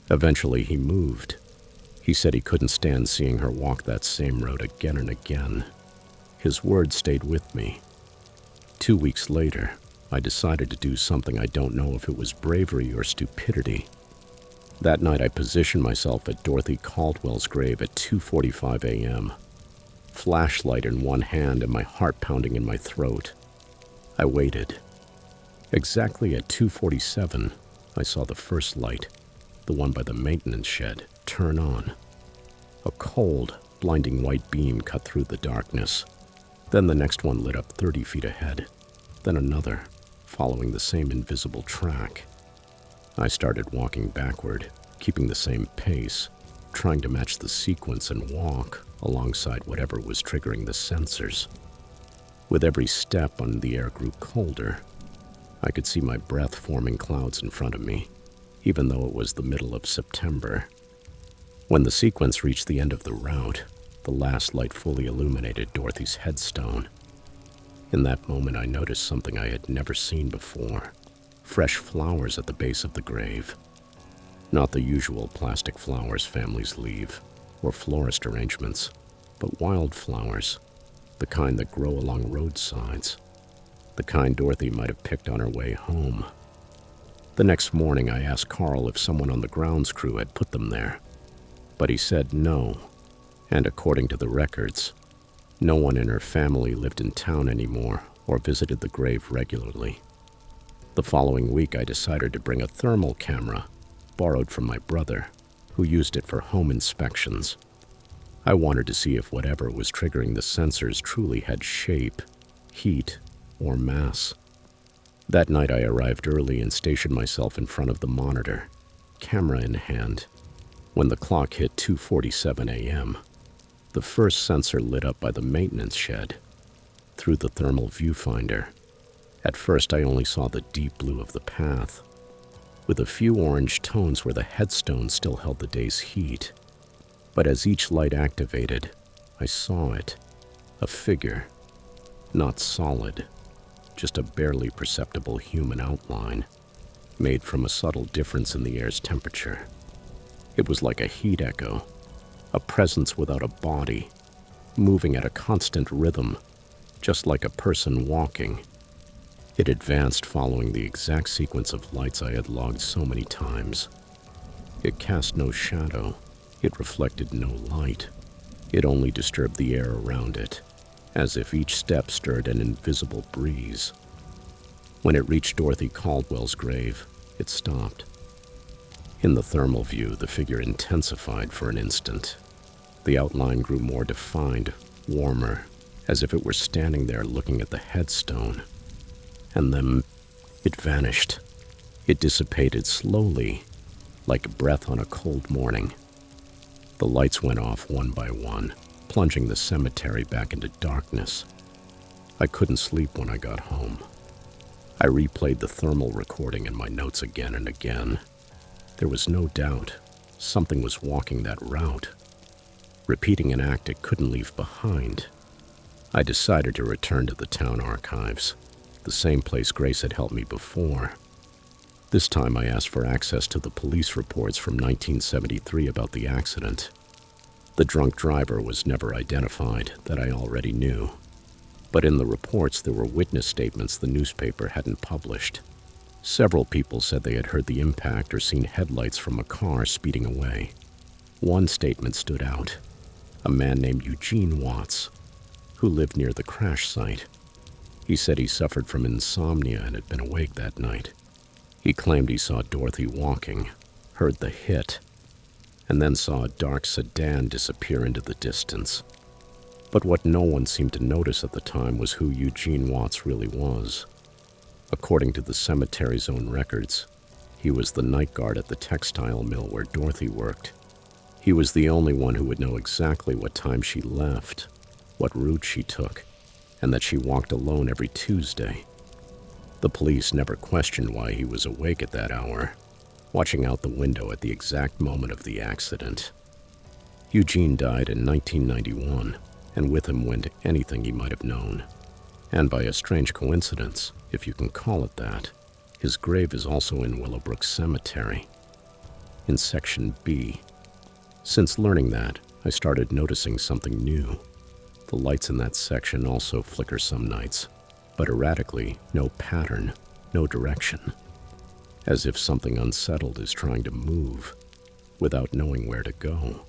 Eventually he moved. He said he couldn't stand seeing her walk that same road again and again. His words stayed with me. 2 weeks later, I decided to do something I don't know if it was bravery or stupidity. That night I positioned myself at Dorothy Caldwell's grave at 2:45 a.m., flashlight in one hand and my heart pounding in my throat. I waited. Exactly at 2:47, I saw the first light, the one by the maintenance shed, turn on. A cold, blinding white beam cut through the darkness. Then the next one lit up 30 feet ahead. Then another, following the same invisible track. I started walking backward, keeping the same pace, trying to match the sequence and walk alongside whatever was triggering the sensors. With every step, the air grew colder. I could see my breath forming clouds in front of me, even though it was the middle of September. When the sequence reached the end of the route, the last light fully illuminated Dorothy's headstone. In that moment, I noticed something I had never seen before. Fresh flowers at the base of the grave. Not the usual plastic flowers families leave, or florist arrangements, but wildflowers, the kind that grow along roadsides. the kind Dorothy might have picked on her way home. The next morning, I asked Carl if someone on the grounds crew had put them there, but he said no, and according to the records, no one in her family lived in town anymore or visited the grave regularly. The following week, I decided to bring a thermal camera, borrowed from my brother, who used it for home inspections. I wanted to see if whatever was triggering the sensors truly had shape, heat, or mass. That night, I arrived early and stationed myself in front of the monitor, camera in hand. When the clock hit 2:47 a.m., the first sensor lit up by the maintenance shed. Through the thermal viewfinder, at first I only saw the deep blue of the path, with a few orange tones where the headstone still held the day's heat. But as each light activated, I saw it, a figure, not solid, just a barely perceptible human outline, made from a subtle difference in the air's temperature. It was like a heat echo, a presence without a body, moving at a constant rhythm, just like a person walking. It advanced following the exact sequence of lights I had logged so many times. It cast no shadow. It reflected no light. It only disturbed the air around it, as if each step stirred an invisible breeze. When it reached Dorothy Caldwell's grave, it stopped. In the thermal view, the figure intensified for an instant. The outline grew more defined, warmer, as if it were standing there looking at the headstone. And then it vanished. It dissipated slowly, like a breath on a cold morning. The lights went off one by one, plunging the cemetery back into darkness. I couldn't sleep when I got home. I replayed the thermal recording in my notes again and again. There was no doubt something was walking that route, repeating an act it couldn't leave behind. I decided to return to the town archives, the same place Grace had helped me before. This time I asked for access to the police reports from 1973 about the accident. The drunk driver was never identified, that I already knew. But in the reports there were witness statements the newspaper hadn't published. Several people said they had heard the impact or seen headlights from a car speeding away. One statement stood out. A man named Eugene Watts, who lived near the crash site. He said he suffered from insomnia and had been awake that night. He claimed he saw Dorothy walking, heard the hit, and then saw a dark sedan disappear into the distance. But what no one seemed to notice at the time was who Eugene Watts really was. According to the cemetery's own records, he was the night guard at the textile mill where Dorothy worked. He was the only one who would know exactly what time she left, what route she took, and that she walked alone every Tuesday. The police never questioned why he was awake at that hour, watching out the window at the exact moment of the accident. Eugene died in 1991, and with him went anything he might have known. And by a strange coincidence, if you can call it that, his grave is also in Willowbrook Cemetery, in Section B. Since learning that, I started noticing something new. The lights in that section also flicker some nights, but erratically, no pattern, no direction. As if something unsettled is trying to move, without knowing where to go.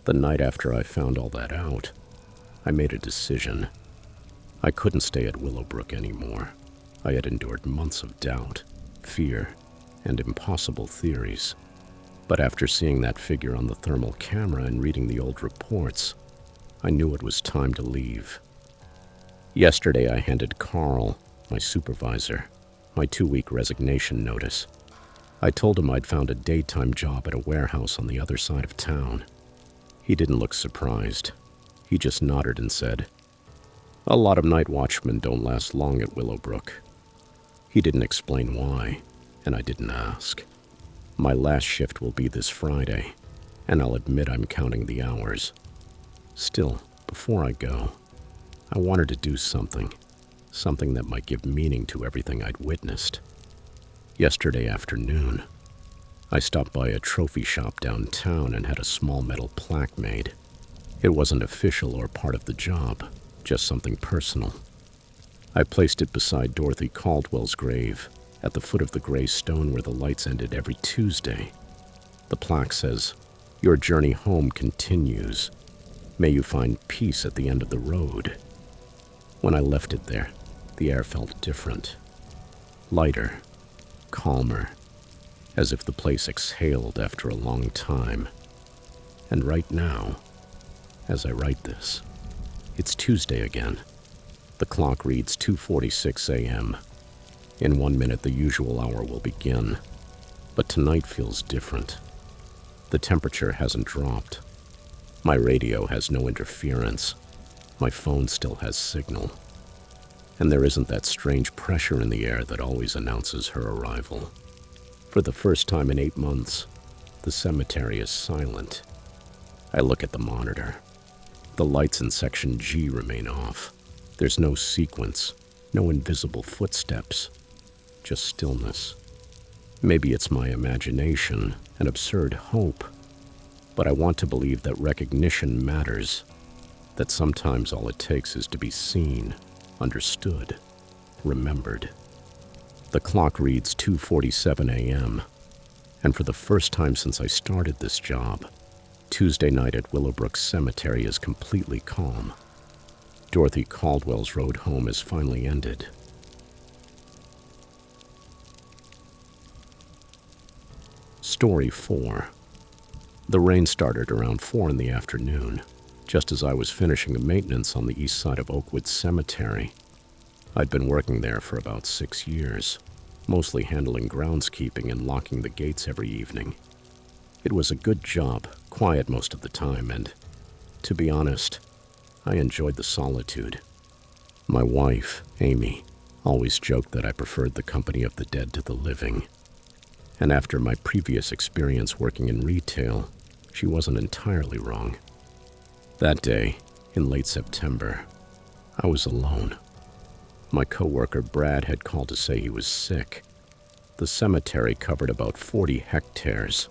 The night after I found all that out, I made a decision. I couldn't stay at Willowbrook anymore. I had endured months of doubt, fear, and impossible theories. But after seeing that figure on the thermal camera and reading the old reports, I knew it was time to leave. Yesterday I handed Carl, my supervisor, my 2-week resignation notice. I told him I'd found a daytime job at a warehouse on the other side of town. He didn't look surprised. He just nodded and said, "A lot of night watchmen don't last long at Willowbrook." He didn't explain why, and I didn't ask. My last shift will be this Friday, and I'll admit I'm counting the hours. Still, before I go, I wanted to do something that might give meaning to everything I'd witnessed. Yesterday afternoon, I stopped by a trophy shop downtown and had a small metal plaque made. It wasn't official or part of the job, just something personal. I placed it beside Dorothy Caldwell's grave, at the foot of the gray stone where the lights ended every Tuesday. The plaque says, "Your journey home continues. May you find peace at the end of the road." When I left it there, the air felt different. Lighter, calmer, as if the place exhaled after a long time. And right now, as I write this, it's Tuesday again. The clock reads 2:46 a.m. In 1 minute, the usual hour will begin. But tonight feels different. The temperature hasn't dropped. My radio has no interference. My phone still has signal. And there isn't that strange pressure in the air that always announces her arrival. For the first time in 8 months, the cemetery is silent. I look at the monitor. The lights in Section G remain off. There's no sequence, no invisible footsteps, just stillness. Maybe it's my imagination, an absurd hope, but I want to believe that recognition matters, that sometimes all it takes is to be seen, understood, remembered. The clock reads 2:47 a.m., and for the first time since I started this job, Tuesday night at Willowbrook Cemetery is completely calm. Dorothy Caldwell's road home is finally ended. Story 4. The rain started around 4 in the afternoon, just as I was finishing the maintenance on the east side of Oakwood Cemetery. I'd been working there for about 6 years, mostly handling groundskeeping and locking the gates every evening. It was a good job, quiet most of the time, and, to be honest, I enjoyed the solitude. My wife, Amy, always joked that I preferred the company of the dead to the living. And after my previous experience working in retail, she wasn't entirely wrong. That day, in late September, I was alone. My coworker Brad had called to say he was sick. The cemetery covered about 40 hectares,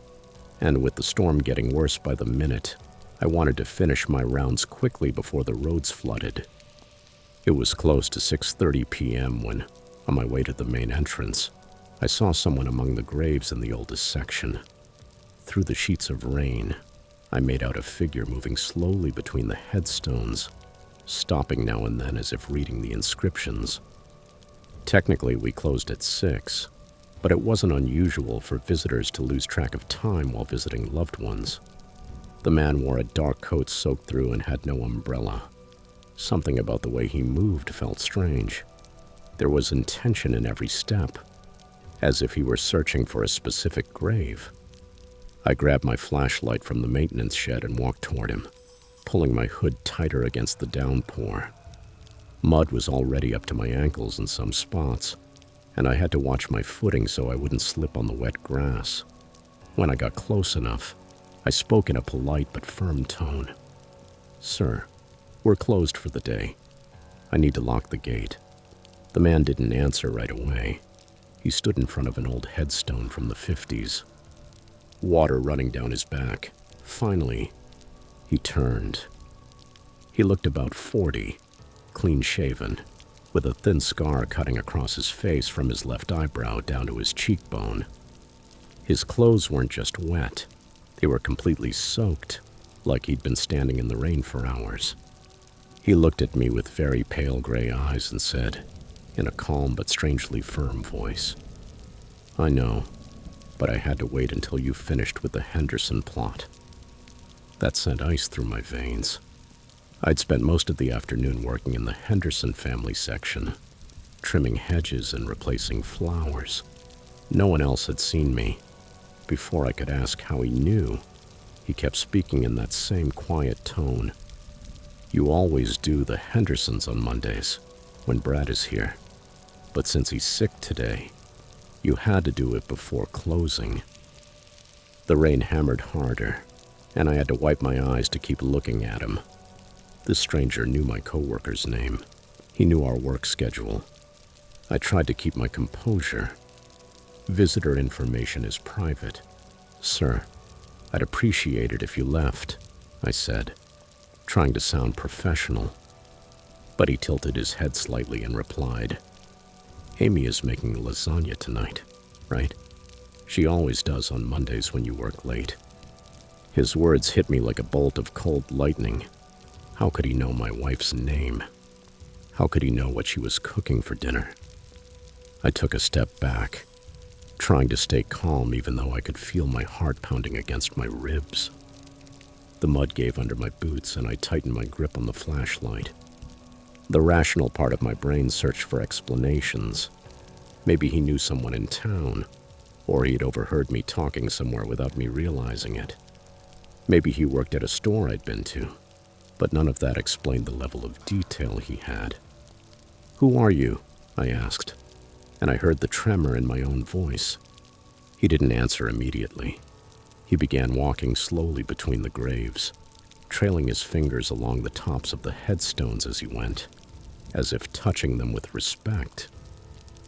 and with the storm getting worse by the minute, I wanted to finish my rounds quickly before the roads flooded. It was close to 6:30 p.m. when, on my way to the main entrance, I saw someone among the graves in the oldest section. Through the sheets of rain, I made out a figure moving slowly between the headstones, stopping now and then as if reading the inscriptions. Technically, we closed at 6, but it wasn't unusual for visitors to lose track of time while visiting loved ones. The man wore a dark coat soaked through and had no umbrella. Something about the way he moved felt strange. There was intention in every step, as if he were searching for a specific grave. I grabbed my flashlight from the maintenance shed and walked toward him, pulling my hood tighter against the downpour. Mud was already up to my ankles in some spots, and I had to watch my footing so I wouldn't slip on the wet grass. When I got close enough, I spoke in a polite but firm tone. "Sir, we're closed for the day. I need to lock the gate." The man didn't answer right away. He stood in front of an old headstone from the 50s, water running down his back. Finally, he turned. He looked about 40, clean-shaven, with a thin scar cutting across his face from his left eyebrow down to his cheekbone. His clothes weren't just wet. They were completely soaked, like he'd been standing in the rain for hours. He looked at me with very pale gray eyes and said, in a calm but strangely firm voice, "I know, but I had to wait until you finished with the Henderson plot." That sent ice through my veins. I'd spent most of the afternoon working in the Henderson family section, trimming hedges and replacing flowers. No one else had seen me. Before I could ask how he knew, he kept speaking in that same quiet tone. "You always do the Hendersons on Mondays, when Brad is here. But since he's sick today, you had to do it before closing." The rain hammered harder, and I had to wipe my eyes to keep looking at him. This stranger knew my coworker's name. He knew our work schedule. I tried to keep my composure. "Visitor information is private. Sir, I'd appreciate it if you left," I said, trying to sound professional. But he tilted his head slightly and replied, "Amy is making lasagna tonight, right? She always does on Mondays when you work late." His words hit me like a bolt of cold lightning. How could he know my wife's name? How could he know what she was cooking for dinner? I took a step back, trying to stay calm even though I could feel my heart pounding against my ribs. The mud gave under my boots and I tightened my grip on the flashlight. The rational part of my brain searched for explanations. Maybe he knew someone in town, or he'd overheard me talking somewhere without me realizing it. Maybe he worked at a store I'd been to, but none of that explained the level of detail he had. "Who are you?" I asked, and I heard the tremor in my own voice. He didn't answer immediately. He began walking slowly between the graves, trailing his fingers along the tops of the headstones as he went, as if touching them with respect.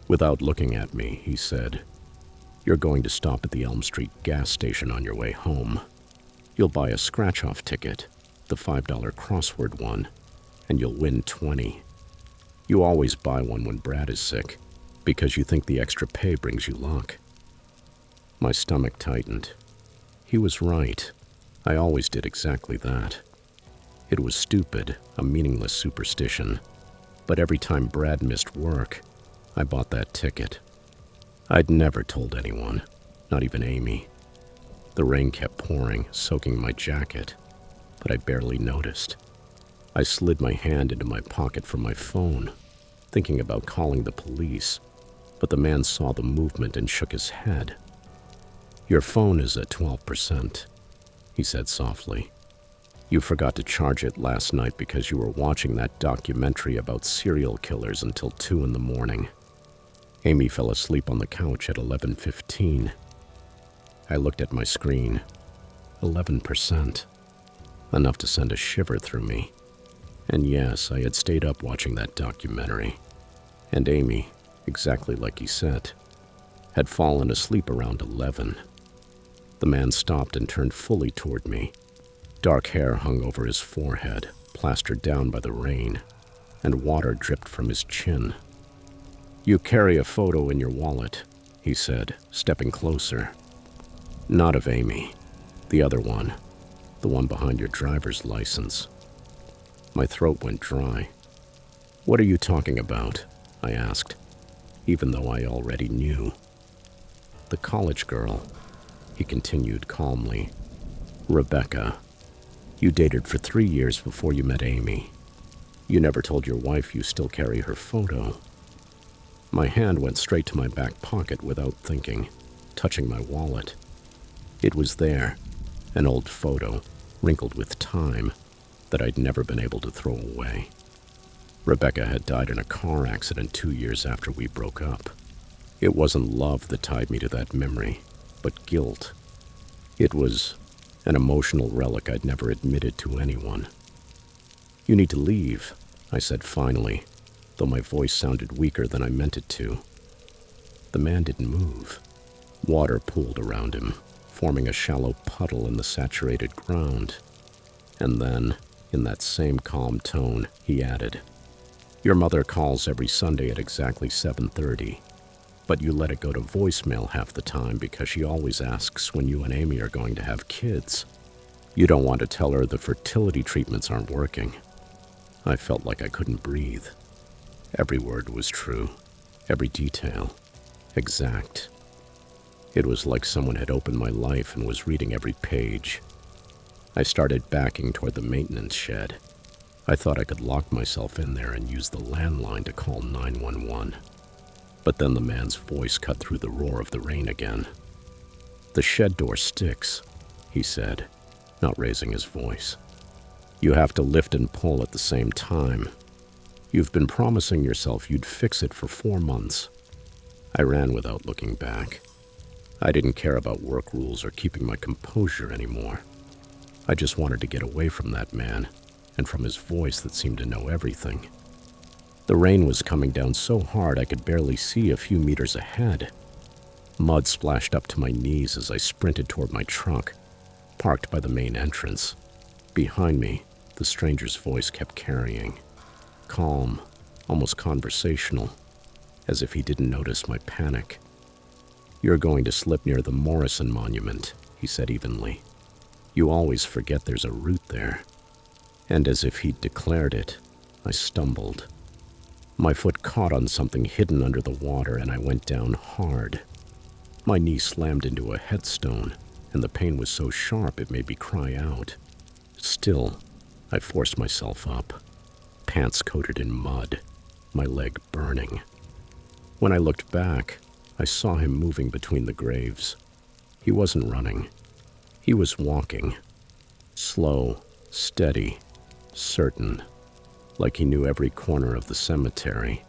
Without looking at me, he said, "You're going to stop at the Elm Street gas station on your way home. You'll buy a scratch-off ticket, the $5 crossword one, and you'll win 20. You always buy one when Brad is sick, because you think the extra pay brings you luck." My stomach tightened. He was right. I always did exactly that. It was stupid, a meaningless superstition, but every time Brad missed work, I bought that ticket. I'd never told anyone, not even Amy. The rain kept pouring, soaking my jacket, but I barely noticed. I slid my hand into my pocket for my phone, thinking about calling the police, but the man saw the movement and shook his head. "Your phone is at 12%, he said softly. "You forgot to charge it last night because you were watching that documentary about serial killers until 2 in the morning. Amy fell asleep on the couch at 11:15. I looked at my screen. 11%. Enough to send a shiver through me. And yes, I had stayed up watching that documentary. And Amy, exactly like he said, had fallen asleep around 11. The man stopped and turned fully toward me. Dark hair hung over his forehead, plastered down by the rain, and water dripped from his chin. "You carry a photo in your wallet," he said, stepping closer. "Not of Amy. The other one. The one behind your driver's license." My throat went dry. "What are you talking about?" I asked, even though I already knew. "The college girl," he continued calmly. "Rebecca. You dated for 3 years before you met Amy. You never told your wife you still carry her photo." My hand went straight to my back pocket without thinking, touching my wallet. It was there, an old photo, wrinkled with time, that I'd never been able to throw away. Rebecca had died in a car accident 2 years after we broke up. It wasn't love that tied me to that memory, but guilt. It was an emotional relic I'd never admitted to anyone. "You need to leave," I said finally, though my voice sounded weaker than I meant it to. The man didn't move. Water pooled around him, forming a shallow puddle in the saturated ground. And then, in that same calm tone, he added, "Your mother calls every Sunday at exactly 7:30, but you let it go to voicemail half the time because she always asks when you and Amy are going to have kids. You don't want to tell her the fertility treatments aren't working." I felt like I couldn't breathe. Every word was true, every detail, exact. It was like someone had opened my life and was reading every page. I started backing toward the maintenance shed. I thought I could lock myself in there and use the landline to call 911. But then the man's voice cut through the roar of the rain again. "The shed door sticks," he said, not raising his voice. "You have to lift and pull at the same time. You've been promising yourself you'd fix it for 4 months. I ran without looking back. I didn't care about work rules or keeping my composure anymore. I just wanted to get away from that man and from his voice that seemed to know everything. The rain was coming down so hard I could barely see a few meters ahead. Mud splashed up to my knees as I sprinted toward my truck, parked by the main entrance. Behind me, the stranger's voice kept carrying. calm, almost conversational, as if he didn't notice my panic. "You're going to slip near the Morrison Monument," he said evenly. "You always forget there's a route there." And as if he'd declared it, I stumbled. My foot caught on something hidden under the water, and I went down hard. My knee slammed into a headstone, and the pain was so sharp it made me cry out. Still, I forced myself up, pants coated in mud, my leg burning. When I looked back, I saw him moving between the graves. He wasn't running. He was walking. Slow, steady, certain, like he knew every corner of the cemetery,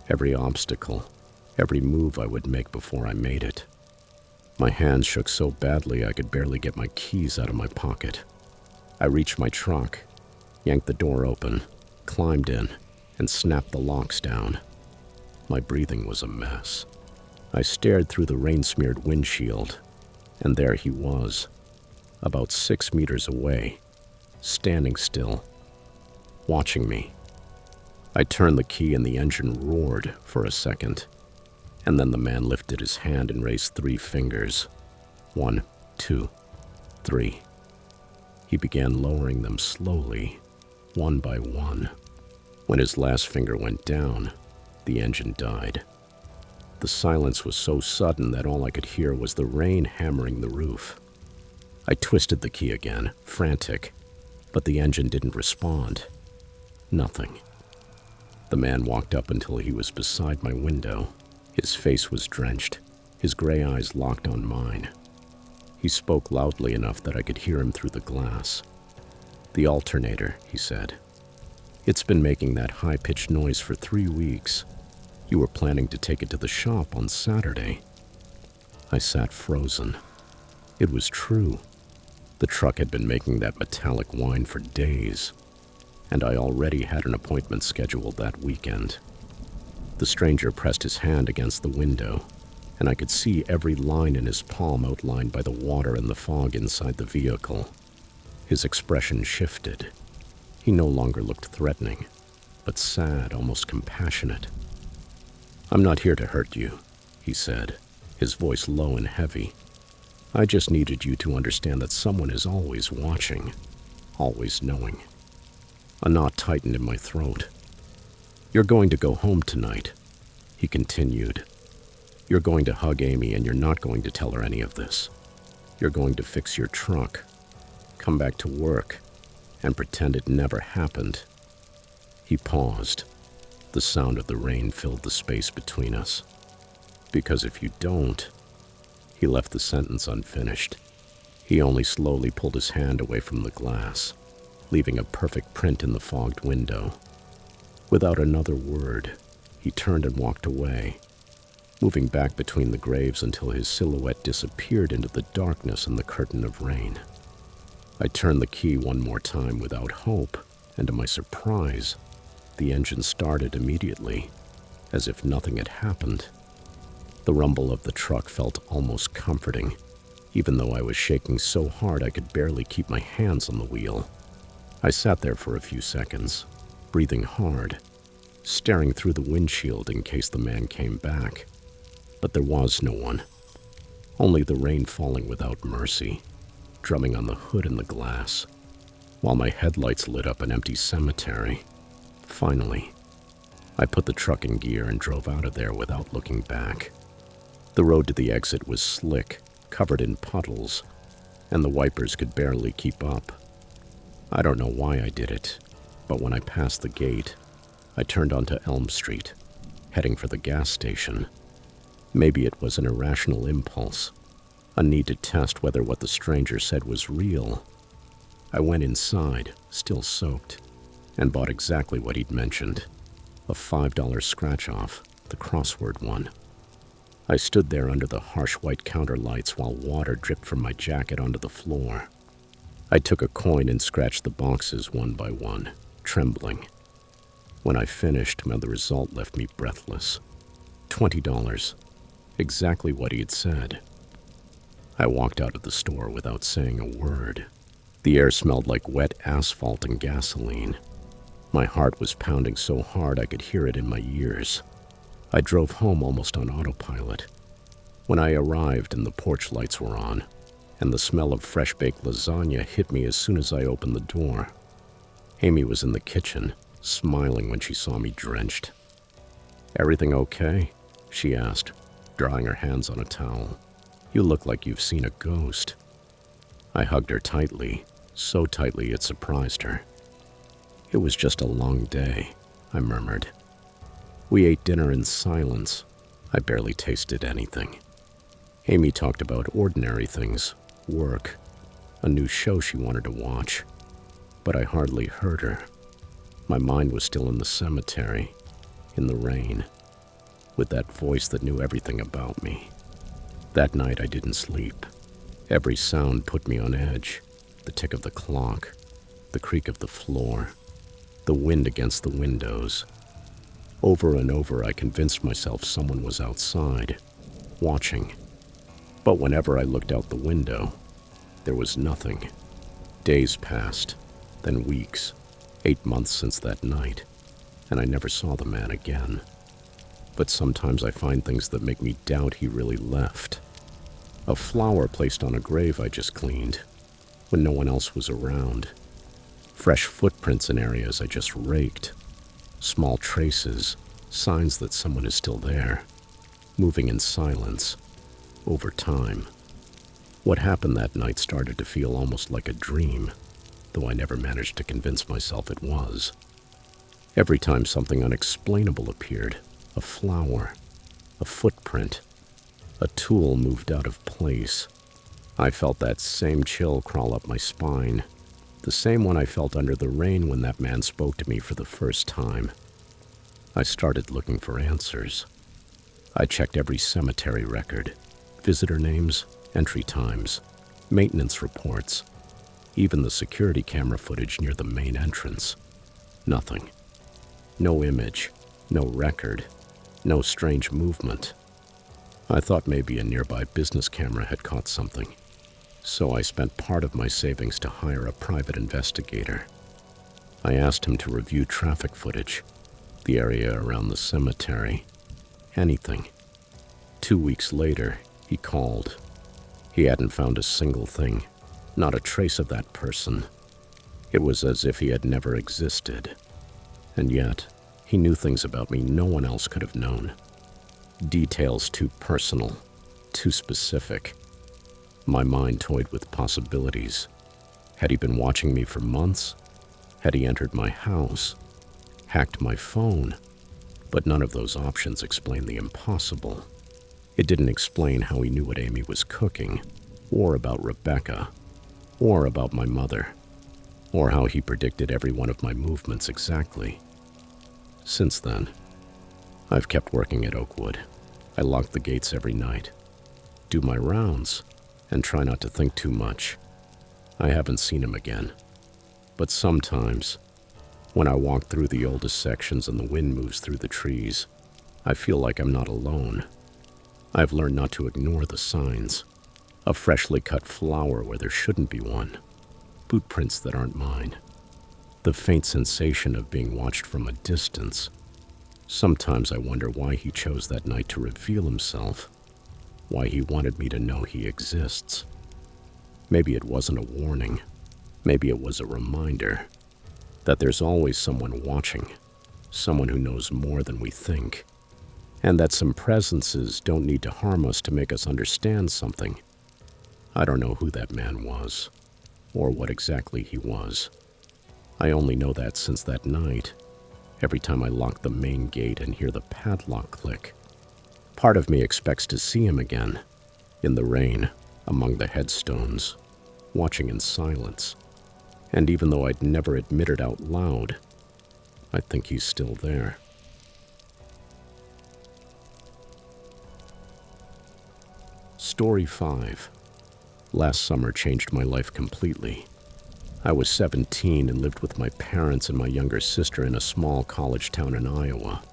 every obstacle, every move I would make before I made it. My hands shook so badly I could barely get my keys out of my pocket. I reached my truck, yanked the door open, climbed in, and snapped the locks down. My breathing was a mess. I stared through the rain-smeared windshield, and there he was, about 6 meters away, standing still, watching me. I turned the key and the engine roared for a second, and then the man lifted his hand and raised 3 fingers. 1, 2, 3. He began lowering them slowly, one by one. When his last finger went down, the engine died. The silence was so sudden that all I could hear was the rain hammering the roof. I twisted the key again, frantic, but the engine didn't respond. Nothing. The man walked up until he was beside my window. His face was drenched, his gray eyes locked on mine. He spoke loudly enough that I could hear him through the glass. "The alternator," he said. "It's been making that high-pitched noise for 3 weeks. You were planning to take it to the shop on Saturday." I sat frozen. It was true. The truck had been making that metallic whine for days, and I already had an appointment scheduled that weekend. The stranger pressed his hand against the window, and I could see every line in his palm outlined by the water and the fog inside the vehicle. His expression shifted. He no longer looked threatening, but sad, almost compassionate. "I'm not here to hurt you," he said, his voice low and heavy. "I just needed you to understand that someone is always watching, always knowing." A knot tightened in my throat. "You're going to go home tonight," he continued. "You're going to hug Amy, and you're not going to tell her any of this. You're going to fix your truck, come back to work, and pretend it never happened." He paused. The sound of the rain filled the space between us. "Because if you don't..." He left the sentence unfinished. He only slowly pulled his hand away from the glass, leaving a perfect print in the fogged window. Without another word, he turned and walked away, moving back between the graves until his silhouette disappeared into the darkness and the curtain of rain. I turned the key one more time without hope, and to my surprise, the engine started immediately, as if nothing had happened. The rumble of the truck felt almost comforting, even though I was shaking so hard I could barely keep my hands on the wheel. I sat there for a few seconds, breathing hard, staring through the windshield in case the man came back. But there was no one. Only the rain falling without mercy, drumming on the hood and the glass, while my headlights lit up an empty cemetery. Finally, I put the truck in gear and drove out of there without looking back. The road to the exit was slick, covered in puddles, and the wipers could barely keep up. I don't know why I did it, but when I passed the gate, I turned onto Elm Street, heading for the gas station. Maybe it was an irrational impulse, a need to test whether what the stranger said was real. I went inside, still soaked, and bought exactly what he'd mentioned, a $5 scratch-off, the crossword one. I stood there under the harsh white counter lights while water dripped from my jacket onto the floor. I took a coin and scratched the boxes one by one, trembling. When I finished, the result left me breathless. $20, exactly what he had said. I walked out of the store without saying a word. The air smelled like wet asphalt and gasoline. My heart was pounding so hard I could hear it in my ears. I drove home almost on autopilot. When I arrived and the porch lights were on, and the smell of fresh-baked lasagna hit me as soon as I opened the door. Amy was in the kitchen, smiling when she saw me drenched. "Everything okay?" she asked, drying her hands on a towel. "You look like you've seen a ghost." I hugged her tightly, so tightly it surprised her. "It was just a long day," I murmured. We ate dinner in silence. I barely tasted anything. Amy talked about ordinary things, work, a new show she wanted to watch, but I hardly heard her. My mind was still in the cemetery, in the rain, with that voice that knew everything about me. That night I didn't sleep. Every sound put me on edge. The tick of the clock, the creak of the floor, the wind against the windows. Over and over I convinced myself someone was outside, watching. But whenever I looked out the window, there was nothing. Days passed, then weeks, 8 months since that night, and I never saw the man again. But sometimes I find things that make me doubt he really left. A flower placed on a grave I just cleaned, when no one else was around. Fresh footprints in areas I just raked. Small traces, signs that someone is still there, moving in silence, over time. What happened that night started to feel almost like a dream, though I never managed to convince myself it was. Every time something unexplainable appeared, a flower, a footprint, a tool moved out of place, I felt that same chill crawl up my spine, the same one I felt under the rain when that man spoke to me for the first time. I started looking for answers. I checked every cemetery record, visitor names, entry times, maintenance reports, even the security camera footage near the main entrance. Nothing. No image, no record, no strange movement. I thought maybe a nearby business camera had caught something, so I spent part of my savings to hire a private investigator. I asked him to review traffic footage, the area around the cemetery, anything. 2 weeks later, he called. He hadn't found a single thing, not a trace of that person. It was as if he had never existed. And yet, he knew things about me no one else could have known. Details too personal, too specific. My mind toyed with possibilities. Had he been watching me for months? Had he entered my house? Hacked my phone? But none of those options explained the impossible. It didn't explain how he knew what Amy was cooking, or about Rebecca, or about my mother, or how he predicted every one of my movements exactly. Since then, I've kept working at Oakwood. I lock the gates every night, do my rounds, and try not to think too much. I haven't seen him again, but sometimes, when I walk through the oldest sections and the wind moves through the trees, I feel like I'm not alone. I've learned not to ignore the signs. A freshly cut flower where there shouldn't be one. Boot prints that aren't mine. The faint sensation of being watched from a distance. Sometimes I wonder why he chose that night to reveal himself. Why he wanted me to know he exists. Maybe it wasn't a warning. Maybe it was a reminder that there's always someone watching, someone who knows more than we think, and that some presences don't need to harm us to make us understand something. I don't know who that man was, or what exactly he was. I only know that since that night, every time I lock the main gate and hear the padlock click, part of me expects to see him again, in the rain, among the headstones, watching in silence. And even though I'd never admit it out loud, I think he's still there. Story 5. Last summer changed my life completely. I was 17 and lived with my parents and my younger sister in a small college town in Iowa.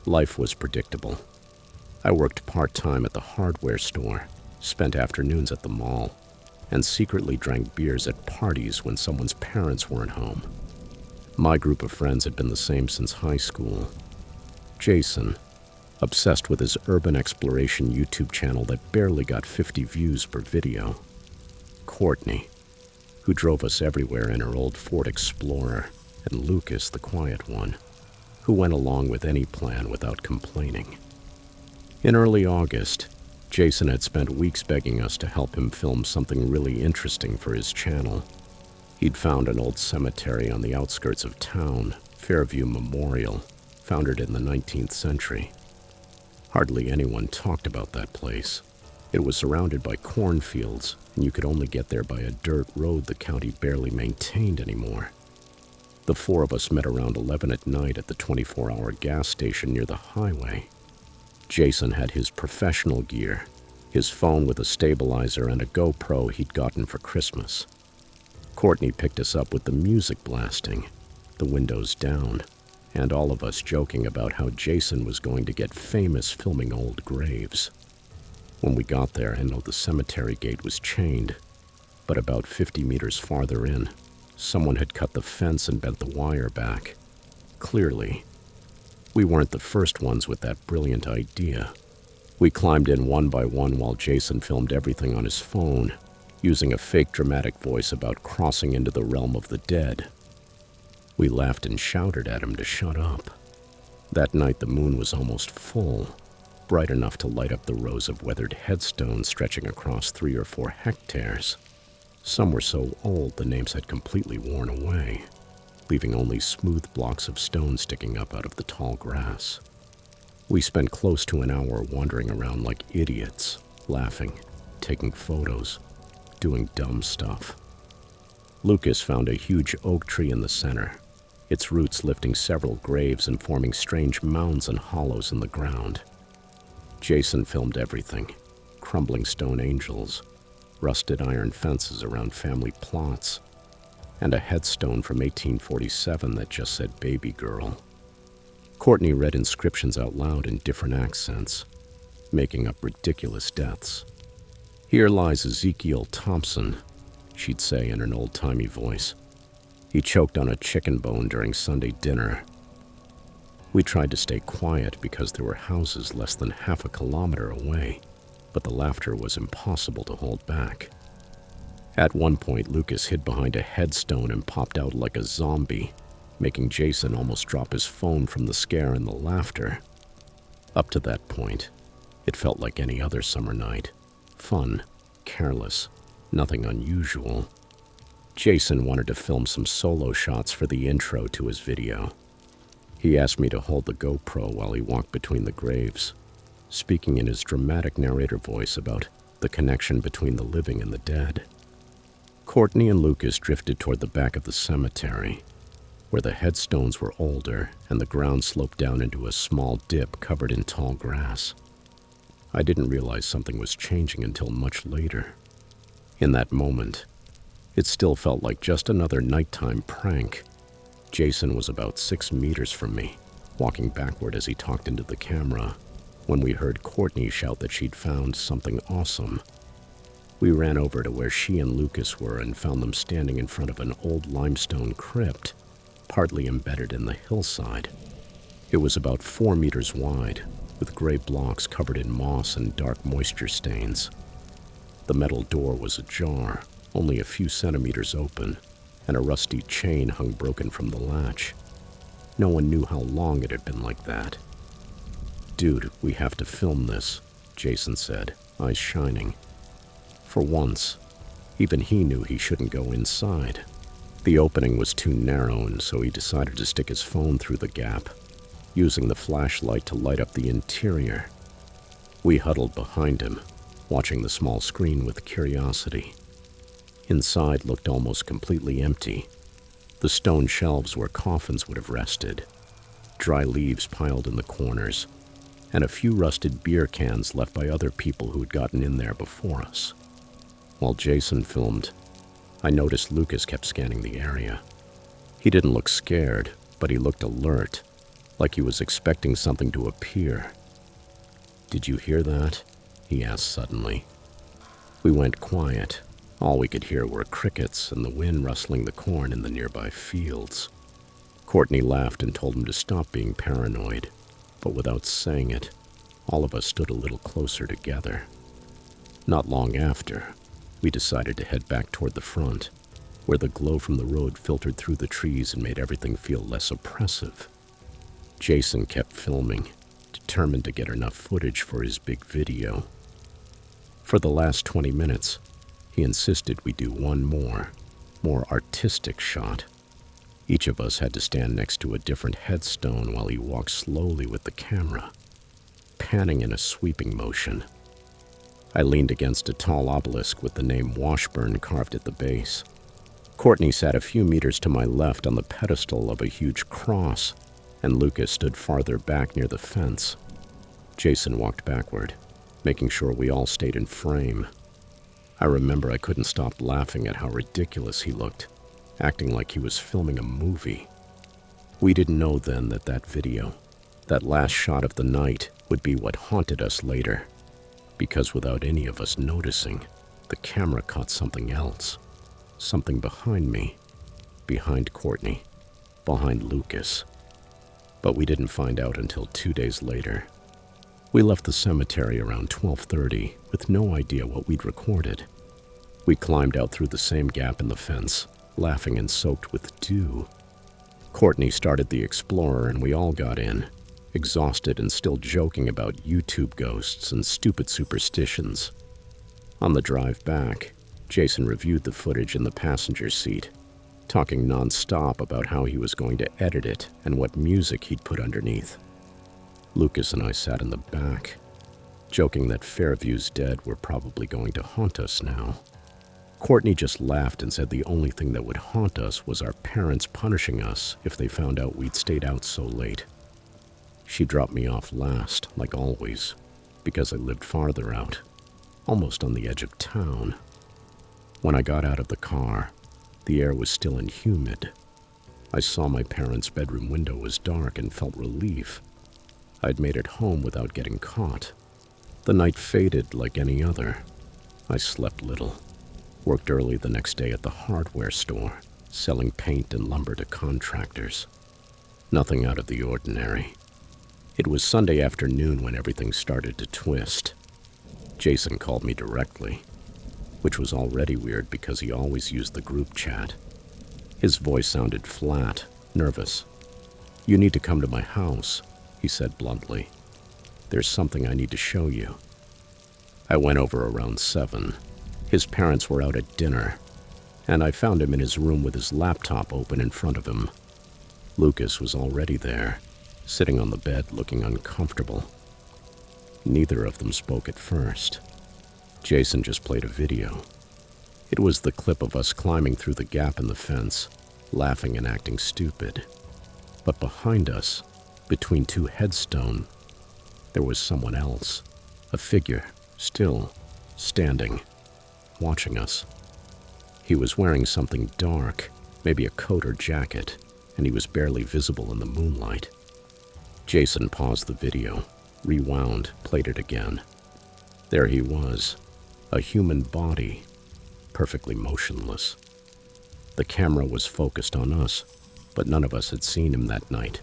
Life was predictable. I worked part-time at the hardware store, spent afternoons at the mall, and secretly drank beers at parties when someone's parents weren't home. My group of friends had been the same since high school. Jason, obsessed with his urban exploration YouTube channel that barely got 50 views per video. Courtney, who drove us everywhere in her old Ford Explorer, and Lucas, the quiet one, who went along with any plan without complaining. In early August, Jason had spent weeks begging us to help him film something really interesting for his channel. He'd found an old cemetery on the outskirts of town, Fairview Memorial, founded in the 19th century. Hardly anyone talked about that place. It was surrounded by cornfields, and you could only get there by a dirt road the county barely maintained anymore. The four of us met around 11 at night at the 24-hour gas station near the highway. Jason had his professional gear, his phone with a stabilizer and a GoPro he'd gotten for Christmas. Courtney picked us up with the music blasting, the windows down, and all of us joking about how Jason was going to get famous filming old graves. When we got there, I know the cemetery gate was chained, but about 50 meters farther in, someone had cut the fence and bent the wire back. Clearly, we weren't the first ones with that brilliant idea. We climbed in one by one while Jason filmed everything on his phone, using a fake dramatic voice about crossing into the realm of the dead. We laughed and shouted at him to shut up. That night the moon was almost full, bright enough to light up the rows of weathered headstones stretching across 3 or 4 hectares. Some were so old the names had completely worn away, leaving only smooth blocks of stone sticking up out of the tall grass. We spent close to an hour wandering around like idiots, laughing, taking photos, doing dumb stuff. Lucas found a huge oak tree in the center, its roots lifting several graves and forming strange mounds and hollows in the ground. Jason filmed everything: crumbling stone angels, rusted iron fences around family plots, and a headstone from 1847 that just said "baby girl." Courtney read inscriptions out loud in different accents, making up ridiculous deaths. "Here lies Ezekiel Thompson," she'd say in an old-timey voice. "He choked on a chicken bone during Sunday dinner." We tried to stay quiet because there were houses less than half a kilometer away, but the laughter was impossible to hold back. At one point, Lucas hid behind a headstone and popped out like a zombie, making Jason almost drop his phone from the scare and the laughter. Up to that point, it felt like any other summer night. Fun, careless, nothing unusual. Jason wanted to film some solo shots for the intro to his video. He asked me to hold the GoPro while he walked between the graves, speaking in his dramatic narrator voice about the connection between the living and the dead. Courtney and Lucas drifted toward the back of the cemetery, where the headstones were older and the ground sloped down into a small dip covered in tall grass. I didn't realize something was changing until much later. In that moment, it still felt like just another nighttime prank. Jason was about 6 meters from me, walking backward as he talked into the camera, when we heard Courtney shout that she'd found something awesome. We ran over to where she and Lucas were and found them standing in front of an old limestone crypt, partly embedded in the hillside. It was about 4 meters wide, with gray blocks covered in moss and dark moisture stains. The metal door was ajar, only a few centimeters open, and a rusty chain hung broken from the latch. No one knew how long it had been like that. "Dude, we have to film this," Jason said, eyes shining. For once, even he knew he shouldn't go inside. The opening was too narrow, and so he decided to stick his phone through the gap, using the flashlight to light up the interior. We huddled behind him, watching the small screen with curiosity. Inside looked almost completely empty. The stone shelves where coffins would have rested, dry leaves piled in the corners, and a few rusted beer cans left by other people who had gotten in there before us. While Jason filmed, I noticed Lucas kept scanning the area. He didn't look scared, but he looked alert, like he was expecting something to appear. "Did you hear that?" he asked suddenly. We went quiet. All we could hear were crickets and the wind rustling the corn in the nearby fields. Courtney laughed and told him to stop being paranoid, but without saying it, all of us stood a little closer together. Not long after, we decided to head back toward the front, where the glow from the road filtered through the trees and made everything feel less oppressive. Jason kept filming, determined to get enough footage for his big video. For the last 20 minutes, he insisted we do one more artistic shot. Each of us had to stand next to a different headstone while he walked slowly with the camera, panning in a sweeping motion. I leaned against a tall obelisk with the name Washburn carved at the base. Courtney sat a few meters to my left on the pedestal of a huge cross, and Lucas stood farther back near the fence. Jason walked backward, making sure we all stayed in frame. I remember I couldn't stop laughing at how ridiculous he looked, acting like he was filming a movie. We didn't know then that that video, that last shot of the night, would be what haunted us later, because without any of us noticing, the camera caught something else. Something behind me, behind Courtney, behind Lucas. But we didn't find out until 2 days later. We left the cemetery around 12:30 with no idea what we'd recorded. We climbed out through the same gap in the fence, laughing and soaked with dew. Courtney started the Explorer and we all got in, exhausted and still joking about YouTube ghosts and stupid superstitions. On the drive back, Jason reviewed the footage in the passenger seat, talking non-stop about how he was going to edit it and what music he'd put underneath. Lucas and I sat in the back, joking that Fairview's dead were probably going to haunt us now. Courtney just laughed and said the only thing that would haunt us was our parents punishing us if they found out we'd stayed out so late. She dropped me off last, like always, because I lived farther out, almost on the edge of town. When I got out of the car, the air was still and humid. I saw my parents' bedroom window was dark and felt relief. I'd made it home without getting caught. The night faded like any other. I slept little, worked early the next day at the hardware store, selling paint and lumber to contractors. Nothing out of the ordinary. It was Sunday afternoon when everything started to twist. Jason called me directly, which was already weird because he always used the group chat. His voice sounded flat, nervous. "You need to come to my house," he said bluntly. "There's something I need to show you." I went over around 7. His parents were out at dinner, and I found him in his room with his laptop open in front of him. Lucas was already there, sitting on the bed looking uncomfortable. Neither of them spoke at first. Jason just played a video. It was the clip of us climbing through the gap in the fence, laughing and acting stupid. But behind us, between 2 headstones, there was someone else, a figure, still, standing, watching us. He was wearing something dark, maybe a coat or jacket, and he was barely visible in the moonlight. Jason paused the video, rewound, played it again. There he was, a human body, perfectly motionless. The camera was focused on us, but none of us had seen him that night.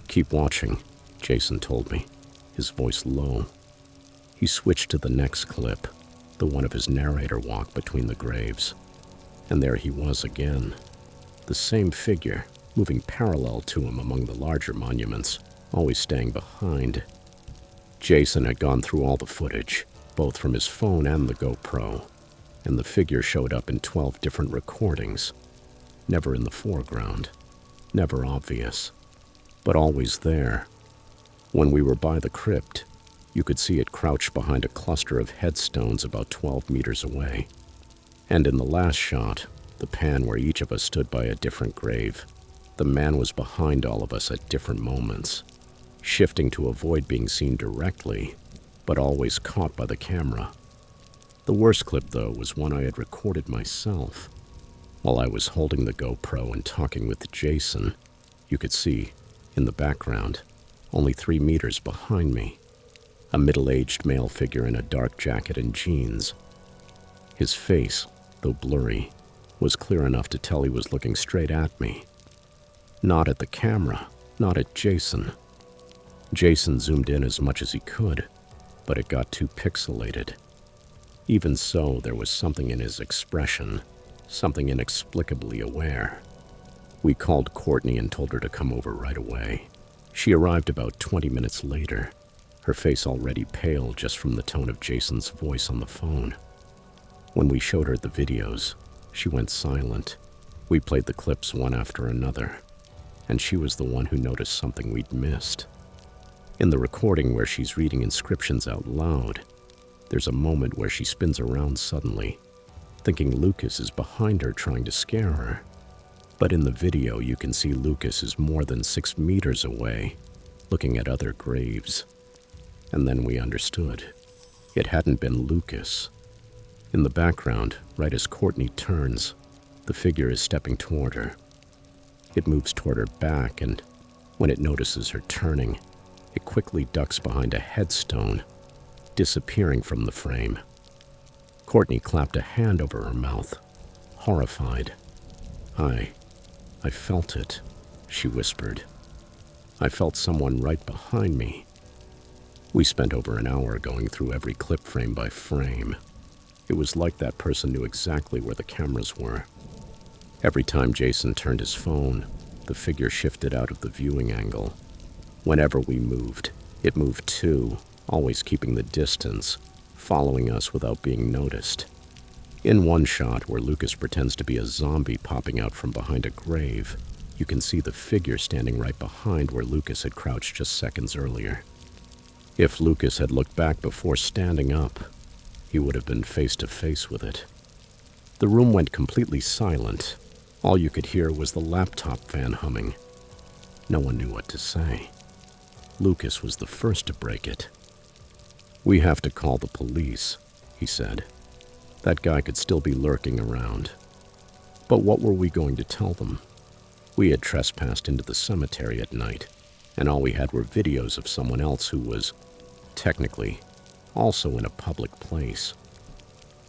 "Keep watching," Jason told me, his voice low. He switched to the next clip, the one of his narrator walk between the graves. And there he was again, the same figure, moving parallel to him among the larger monuments, always staying behind. Jason had gone through all the footage, both from his phone and the GoPro, and the figure showed up in 12 different recordings, never in the foreground, never obvious, but always there. When we were by the crypt, you could see it crouched behind a cluster of headstones about 12 meters away. And in the last shot, the pan where each of us stood by a different grave, the man was behind all of us at different moments, shifting to avoid being seen directly, but always caught by the camera. The worst clip, though, was one I had recorded myself. While I was holding the GoPro and talking with Jason, you could see, in the background, only 3 meters behind me, a middle-aged male figure in a dark jacket and jeans. His face, though blurry, was clear enough to tell he was looking straight at me. Not at the camera, not at Jason. Jason zoomed in as much as he could, but it got too pixelated. Even so, there was something in his expression, something inexplicably aware. We called Courtney and told her to come over right away. She arrived about 20 minutes later, her face already pale just from the tone of Jason's voice on the phone. When we showed her the videos, she went silent. We played the clips one after another, and she was the one who noticed something we'd missed. In the recording where she's reading inscriptions out loud, there's a moment where she spins around suddenly, thinking Lucas is behind her trying to scare her. But in the video, you can see Lucas is more than 6 meters away, looking at other graves. And then we understood. It hadn't been Lucas. In the background, right as Courtney turns, the figure is stepping toward her. It moves toward her back, and when it notices her turning, it quickly ducks behind a headstone, disappearing from the frame. Courtney clapped a hand over her mouth, horrified. I felt it, she whispered. I felt someone right behind me. We spent over an hour going through every clip frame by frame. It was like that person knew exactly where the cameras were. Every time Jason turned his phone, the figure shifted out of the viewing angle. Whenever we moved, it moved too, always keeping the distance, following us without being noticed. In one shot where Lucas pretends to be a zombie popping out from behind a grave, you can see the figure standing right behind where Lucas had crouched just seconds earlier. If Lucas had looked back before standing up, he would have been face to face with it. The room went completely silent. All you could hear was the laptop fan humming. No one knew what to say. Lucas was the first to break it. "We have to call the police," he said. That guy could still be lurking around. But what were we going to tell them? We had trespassed into the cemetery at night, and all we had were videos of someone else who was, technically, also in a public place.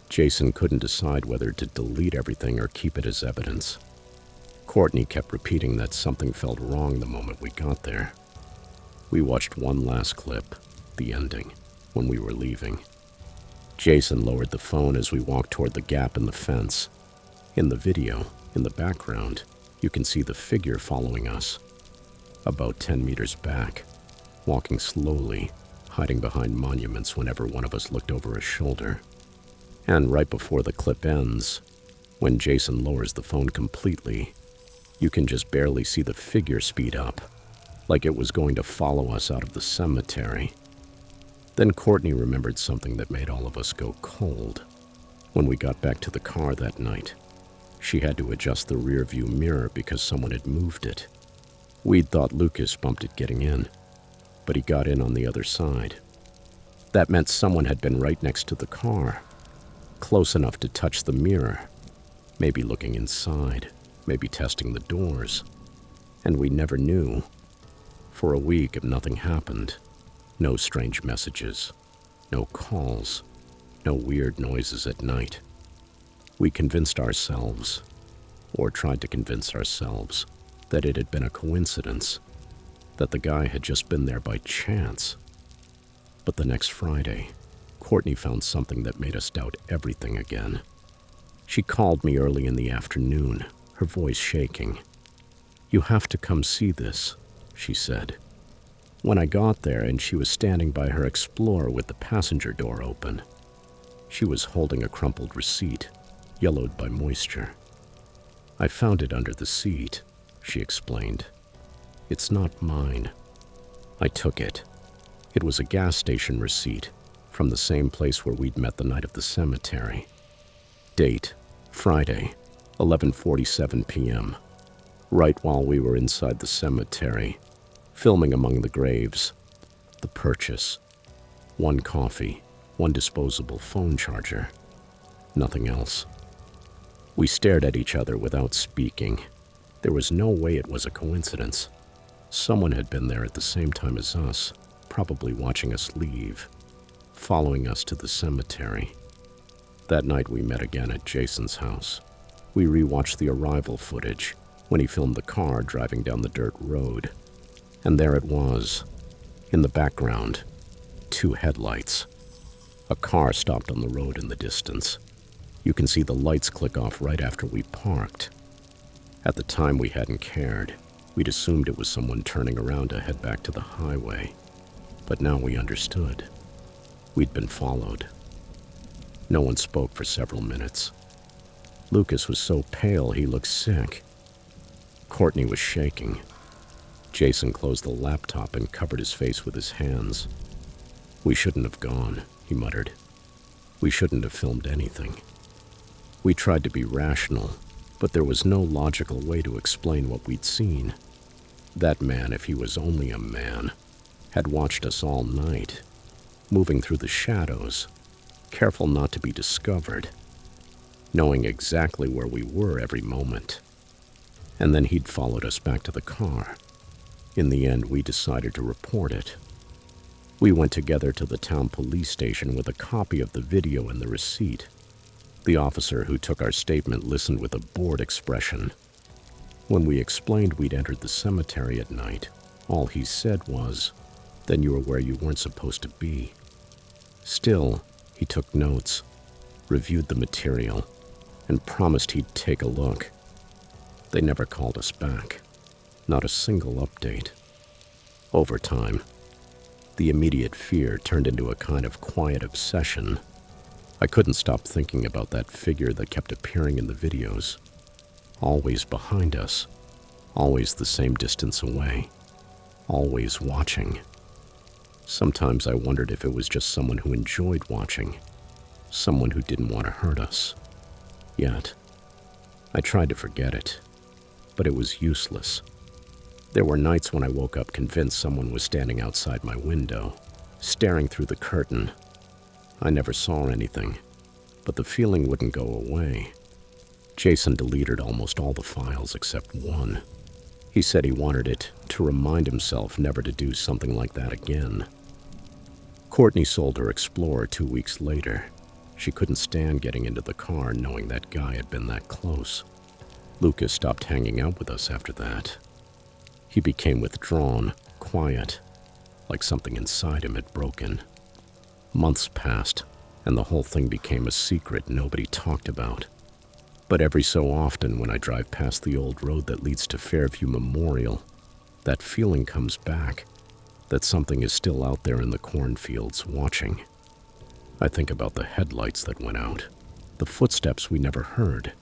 Jason couldn't decide whether to delete everything or keep it as evidence. Courtney kept repeating that something felt wrong the moment we got there. We watched one last clip, the ending, when we were leaving. Jason lowered the phone as we walked toward the gap in the fence. In the video, in the background, you can see the figure following us, about 10 meters back, walking slowly, hiding behind monuments whenever one of us looked over his shoulder. And right before the clip ends, when Jason lowers the phone completely, you can just barely see the figure speed up, like it was going to follow us out of the cemetery. Then Courtney remembered something that made all of us go cold. When we got back to the car that night, she had to adjust the rear-view mirror because someone had moved it. We'd thought Lucas bumped it getting in, but he got in on the other side. That meant someone had been right next to the car, close enough to touch the mirror, maybe looking inside, maybe testing the doors. And we never knew. For a week, if nothing happened, no strange messages, no calls, no weird noises at night. We convinced ourselves, or tried to convince ourselves, that it had been a coincidence, that the guy had just been there by chance. But the next Friday, Courtney found something that made us doubt everything again. She called me early in the afternoon, her voice shaking. "You have to come see this," she said. When I got there and she was standing by her Explorer with the passenger door open, she was holding a crumpled receipt, yellowed by moisture. "I found it under the seat," she explained. "It's not mine." I took it. It was a gas station receipt from the same place where we'd met the night of the cemetery. Date, Friday, 11:47 p.m., right while we were inside the cemetery, filming among the graves. The purchase: 1 coffee, 1 disposable phone charger. Nothing else. We stared at each other without speaking. There was no way it was a coincidence. Someone had been there at the same time as us, probably watching us leave, following us to the cemetery. That night we met again at Jason's house. We rewatched the arrival footage, when he filmed the car driving down the dirt road. And there it was, in the background, 2 headlights. A car stopped on the road in the distance. You can see the lights click off right after we parked. At the time, we hadn't cared. We'd assumed it was someone turning around to head back to the highway. But now we understood. We'd been followed. No one spoke for several minutes. Lucas was so pale he looked sick. Courtney was shaking. Jason closed the laptop and covered his face with his hands. "We shouldn't have gone," he muttered. "We shouldn't have filmed anything." We tried to be rational, but there was no logical way to explain what we'd seen. That man, if he was only a man, had watched us all night, moving through the shadows, careful not to be discovered, knowing exactly where we were every moment. And then he'd followed us back to the car. In the end, we decided to report it. We went together to the town police station with a copy of the video and the receipt. The officer who took our statement listened with a bored expression. When we explained we'd entered the cemetery at night, all he said was, "Then you were where you weren't supposed to be." Still, he took notes, reviewed the material, and promised he'd take a look. They never called us back. Not a single update. Over time, the immediate fear turned into a kind of quiet obsession. I couldn't stop thinking about that figure that kept appearing in the videos. Always behind us, always the same distance away, always watching. Sometimes I wondered if it was just someone who enjoyed watching, someone who didn't want to hurt us. Yet, I tried to forget it, but it was useless. There were nights when I woke up convinced someone was standing outside my window, staring through the curtain. I never saw anything, but the feeling wouldn't go away. Jason deleted almost all the files except one. He said he wanted it to remind himself never to do something like that again. Courtney sold her Explorer 2 weeks later. She couldn't stand getting into the car knowing that guy had been that close. Lucas stopped hanging out with us after that. He became withdrawn, quiet, like something inside him had broken. Months passed, and the whole thing became a secret nobody talked about. But every so often when I drive past the old road that leads to Fairview Memorial, that feeling comes back, that something is still out there in the cornfields watching. I think about the headlights that went out, the footsteps we never heard,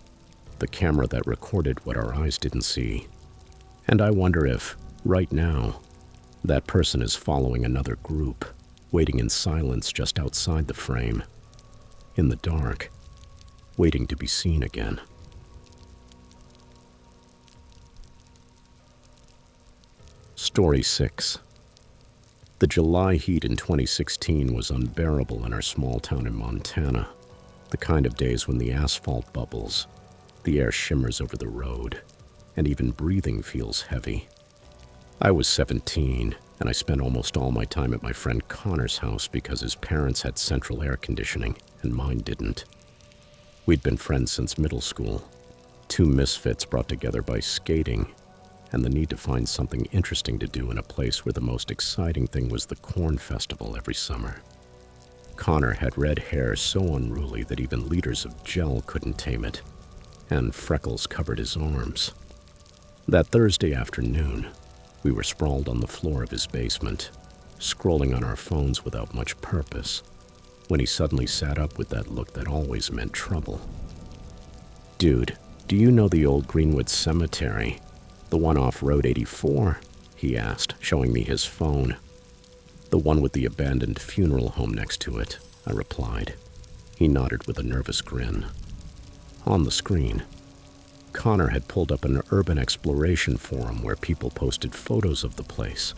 the camera that recorded what our eyes didn't see. And I wonder if, right now, that person is following another group, waiting in silence just outside the frame, in the dark, waiting to be seen again. Story 6. The July heat in 2016 was unbearable in our small town in Montana, the kind of days when the asphalt bubbles, the air shimmers over the road, and even breathing feels heavy. I was 17, and I spent almost all my time at my friend Connor's house because his parents had central air conditioning, and mine didn't. We'd been friends since middle school, 2 misfits brought together by skating, and the need to find something interesting to do in a place where the most exciting thing was the corn festival every summer. Connor had red hair so unruly that even liters of gel couldn't tame it, and freckles covered his arms. That Thursday afternoon, we were sprawled on the floor of his basement, scrolling on our phones without much purpose, when he suddenly sat up with that look that always meant trouble. "Dude, do you know the old Greenwood Cemetery? The one off Road 84? He asked, showing me his phone. "The one with the abandoned funeral home next to it," I replied. He nodded with a nervous grin. On the screen, Connor had pulled up an urban exploration forum where people posted photos of the place,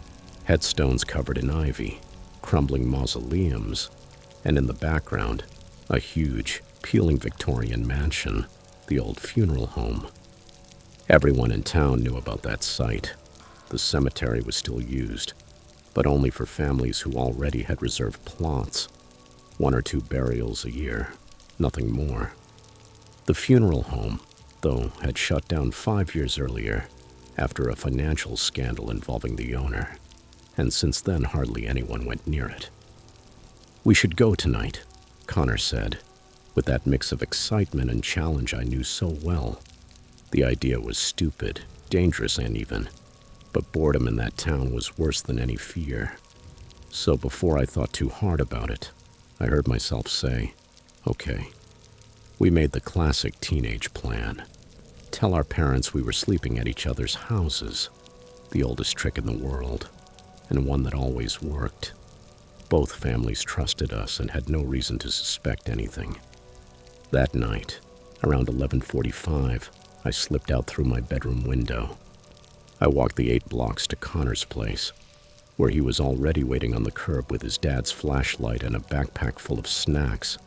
headstones covered in ivy, crumbling mausoleums, and in the background, a huge, peeling Victorian mansion, the old funeral home. Everyone in town knew about that site. The cemetery was still used, but only for families who already had reserved plots, 1 or 2 burials a year, nothing more. The funeral home, though, had shut down 5 years earlier after a financial scandal involving the owner, and since then hardly anyone went near it. "We should go tonight," Connor said, with that mix of excitement and challenge I knew so well. The idea was stupid, dangerous even, but boredom in that town was worse than any fear. So before I thought too hard about it, I heard myself say, "Okay." We made the classic teenage plan. Tell our parents we were sleeping at each other's houses, the oldest trick in the world, and one that always worked. Both families trusted us and had no reason to suspect anything. That night, around 11:45, I slipped out through my bedroom window. I walked the 8 blocks to Connor's place, where he was already waiting on the curb with his dad's flashlight and a backpack full of snacks,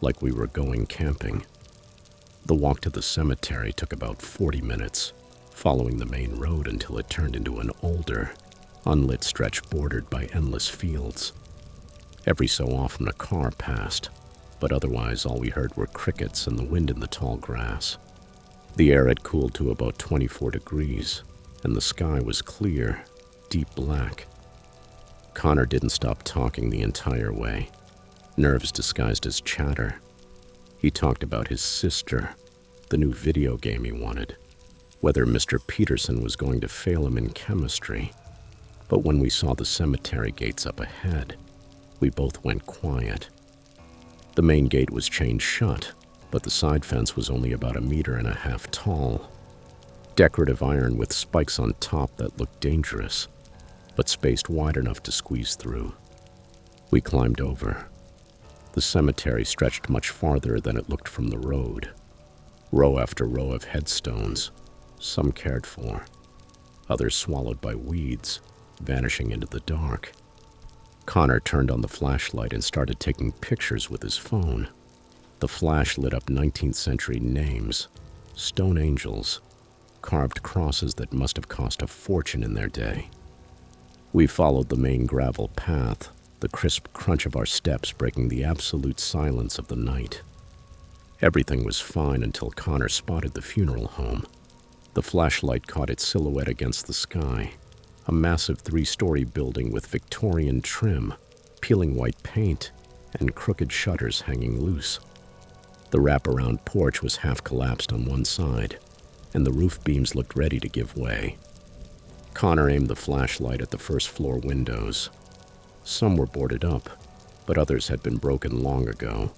like we were going camping. The walk to the cemetery took about 40 minutes, following the main road until it turned into an older, unlit stretch bordered by endless fields. Every so often a car passed, but otherwise all we heard were crickets and the wind in the tall grass. The air had cooled to about 24 degrees, and the sky was clear, deep black. Connor didn't stop talking the entire way, nerves disguised as chatter. He talked about his sister, the new video game he wanted, whether Mr. Peterson was going to fail him in chemistry. But when we saw the cemetery gates up ahead, we both went quiet. The main gate was chained shut, but the side fence was only about 1.5 meters tall. Decorative iron with spikes on top that looked dangerous, but spaced wide enough to squeeze through. We climbed over. The cemetery stretched much farther than it looked from the road. Row after row of headstones, some cared for, others swallowed by weeds, vanishing into the dark. Connor turned on the flashlight and started taking pictures with his phone. The flash lit up 19th century names, stone angels, carved crosses that must have cost a fortune in their day. We followed the main gravel path, the crisp crunch of our steps breaking the absolute silence of the night. Everything was fine until Connor spotted the funeral home. The flashlight caught its silhouette against the sky, a massive 3-story building with Victorian trim, peeling white paint, and crooked shutters hanging loose. The wraparound porch was half collapsed on one side, and the roof beams looked ready to give way. Connor aimed the flashlight at the first-floor windows. Some were boarded up, but others had been broken long ago,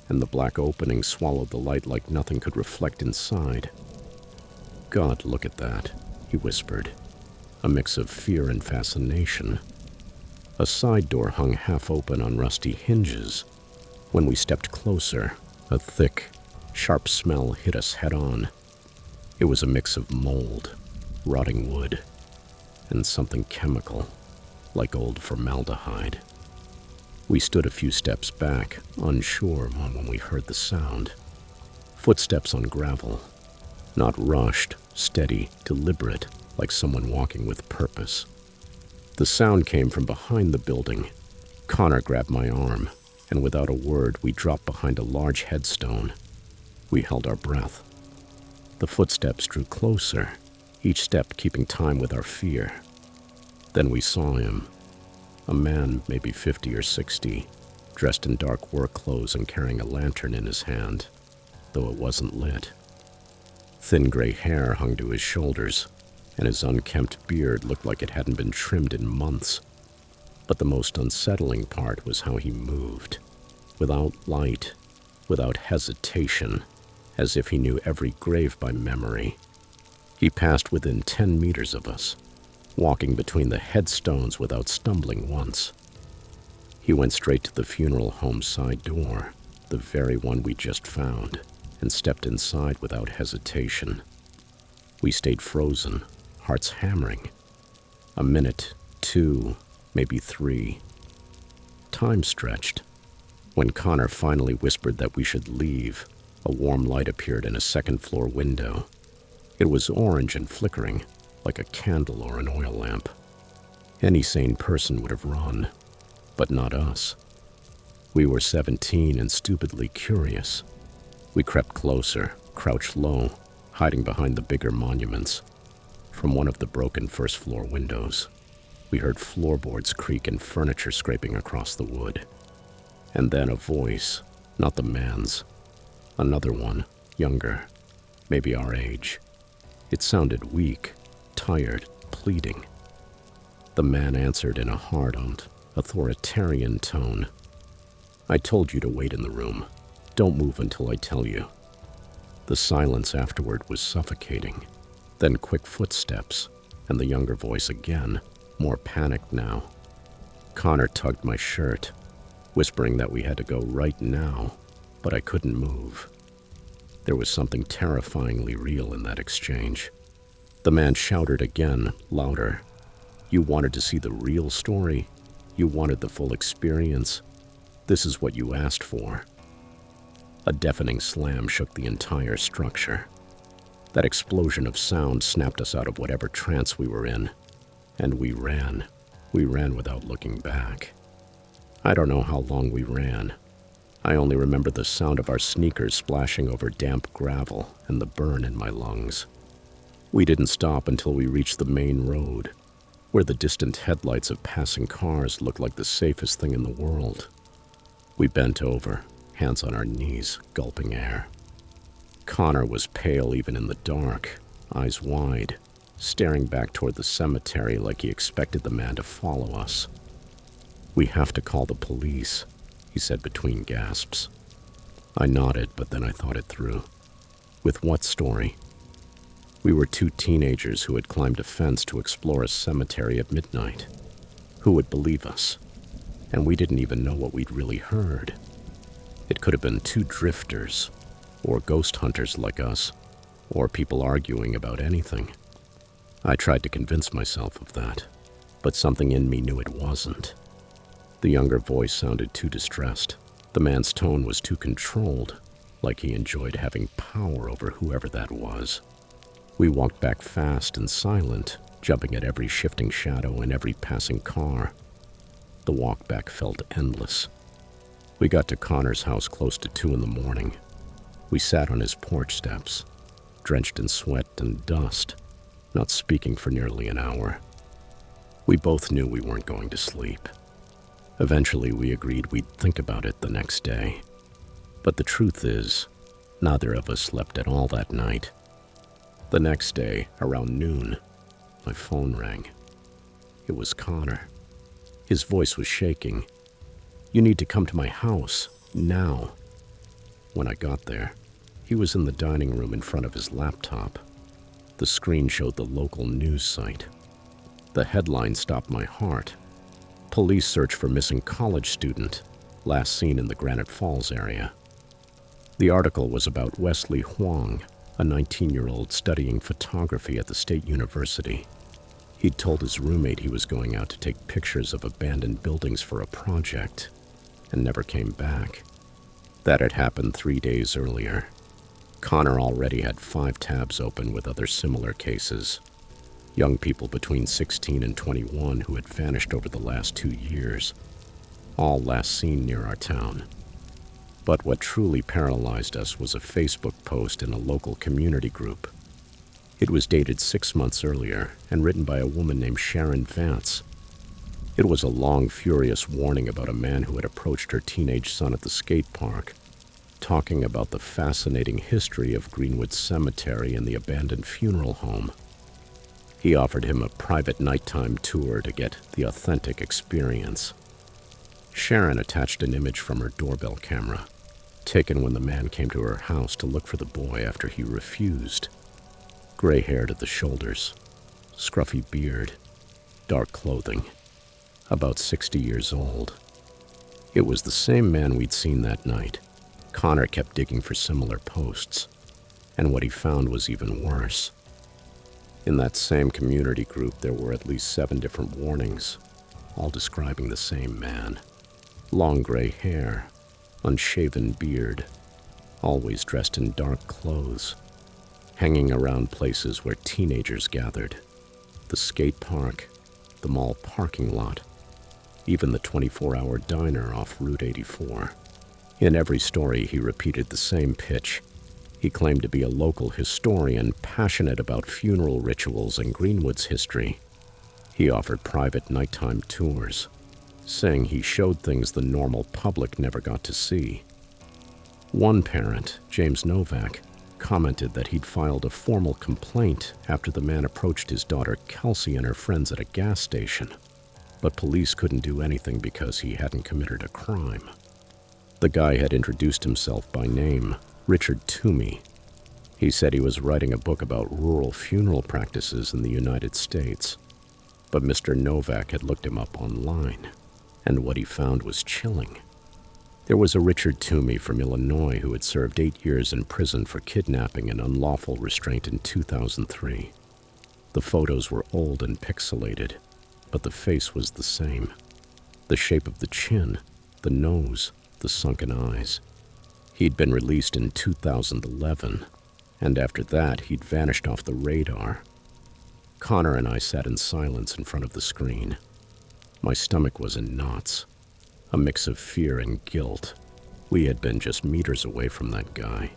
and the black opening swallowed the light like nothing could reflect inside. "God, look at that," he whispered, a mix of fear and fascination. A side door hung half open on rusty hinges. When we stepped closer, a thick, sharp smell hit us head-on. It was a mix of mold, rotting wood, and something chemical, like old formaldehyde. We stood a few steps back, unsure when we heard the sound. Footsteps on gravel, not rushed, steady, deliberate, like someone walking with purpose. The sound came from behind the building. Connor grabbed my arm, and without a word, we dropped behind a large headstone. We held our breath. The footsteps drew closer, each step keeping time with our fear. Then we saw him, a man maybe 50 or 60, dressed in dark work clothes and carrying a lantern in his hand, though it wasn't lit. Thin gray hair hung to his shoulders, and his unkempt beard looked like it hadn't been trimmed in months. But the most unsettling part was how he moved, without light, without hesitation, as if he knew every grave by memory. He passed within 10 meters of us, walking between the headstones without stumbling once. He went straight to the funeral home side door, the very one we just found, and stepped inside without hesitation. We stayed frozen, hearts hammering. A minute, 2, maybe 3. Time stretched. When Connor finally whispered that we should leave, a warm light appeared in a second-floor window. It was orange and flickering, like a candle or an oil lamp. Any sane person would have run, but not us. We were 17 and stupidly curious. We crept closer, crouched low, hiding behind the bigger monuments. From one of the broken first-floor windows, we heard floorboards creak and furniture scraping across the wood. And then a voice, not the man's. Another one, younger, maybe our age. It sounded weak, tired, pleading. The man answered in a hard-on, authoritarian tone. "I told you to wait in the room. Don't move until I tell you." The silence afterward was suffocating. Then quick footsteps, and the younger voice again, more panicked now. Connor tugged my shirt, whispering that we had to go right now, but I couldn't move. There was something terrifyingly real in that exchange. The man shouted again, louder. "You wanted to see the real story? You wanted the full experience? This is what you asked for." A deafening slam shook the entire structure. That explosion of sound snapped us out of whatever trance we were in, and we ran. We ran without looking back. I don't know how long we ran. I only remember the sound of our sneakers splashing over damp gravel and the burn in my lungs. We didn't stop until we reached the main road, where the distant headlights of passing cars looked like the safest thing in the world. We bent over, hands on our knees, gulping air. Connor was pale even in the dark, eyes wide, staring back toward the cemetery like he expected the man to follow us. "We have to call the police," he said between gasps. I nodded, but then I thought it through. With what story? We were two teenagers who had climbed a fence to explore a cemetery at midnight. Who would believe us? And we didn't even know what we'd really heard. It could have been two drifters, or ghost hunters like us, or people arguing about anything. I tried to convince myself of that, but something in me knew it wasn't. The younger voice sounded too distressed. The man's tone was too controlled, like he enjoyed having power over whoever that was. We walked back fast and silent, jumping at every shifting shadow and every passing car. The walk back felt endless. We got to Connor's house close to 2 in the morning. We sat on his porch steps, drenched in sweat and dust, not speaking for nearly an hour. We both knew we weren't going to sleep. Eventually, we agreed we'd think about it the next day. But the truth is, neither of us slept at all that night. The next day, around noon, my phone rang. It was Connor. His voice was shaking. "You need to come to my house, now." When I got there, he was in the dining room in front of his laptop. The screen showed the local news site. The headline stopped my heart. "Police search for missing college student, last seen in the Granite Falls area." The article was about Wesley Huang, a 19-year-old studying photography at the State University. He'd told his roommate he was going out to take pictures of abandoned buildings for a project, and never came back. That had happened 3 days earlier. Connor already had 5 tabs open with other similar cases. Young people between 16 and 21 who had vanished over the last 2 years, all last seen near our town. But what truly paralyzed us was a Facebook post in a local community group. It was dated 6 months earlier and written by a woman named Sharon Vance. It was a long, furious warning about a man who had approached her teenage son at the skate park, talking about the fascinating history of Greenwood Cemetery and the abandoned funeral home. He offered him a private nighttime tour to get the authentic experience. Sharon attached an image from her doorbell camera, taken when the man came to her house to look for the boy after he refused. Gray-haired at the shoulders, scruffy beard, dark clothing, about 60 years old. It was the same man we'd seen that night. Connor kept digging for similar posts, and what he found was even worse. In that same community group, there were at least 7 different warnings, all describing the same man. Long gray hair, unshaven beard, always dressed in dark clothes, hanging around places where teenagers gathered. The skate park, the mall parking lot, even the 24-hour diner off Route 84. In every story, he repeated the same pitch. He claimed to be a local historian passionate about funeral rituals and Greenwood's history. He offered private nighttime tours, saying he showed things the normal public never got to see. One parent, James Novak, commented that he'd filed a formal complaint after the man approached his daughter Kelsey and her friends at a gas station, but police couldn't do anything because he hadn't committed a crime. The guy had introduced himself by name, Richard Toomey. He said he was writing a book about rural funeral practices in the United States, but Mr. Novak had looked him up online, and what he found was chilling. There was a Richard Toomey from Illinois who had served 8 years in prison for kidnapping and unlawful restraint in 2003. The photos were old and pixelated, but the face was the same. The shape of the chin, the nose, the sunken eyes. He'd been released in 2011, and after that he'd vanished off the radar. Connor and I sat in silence in front of the screen. My stomach was in knots, a mix of fear and guilt. We had been just meters away from that guy.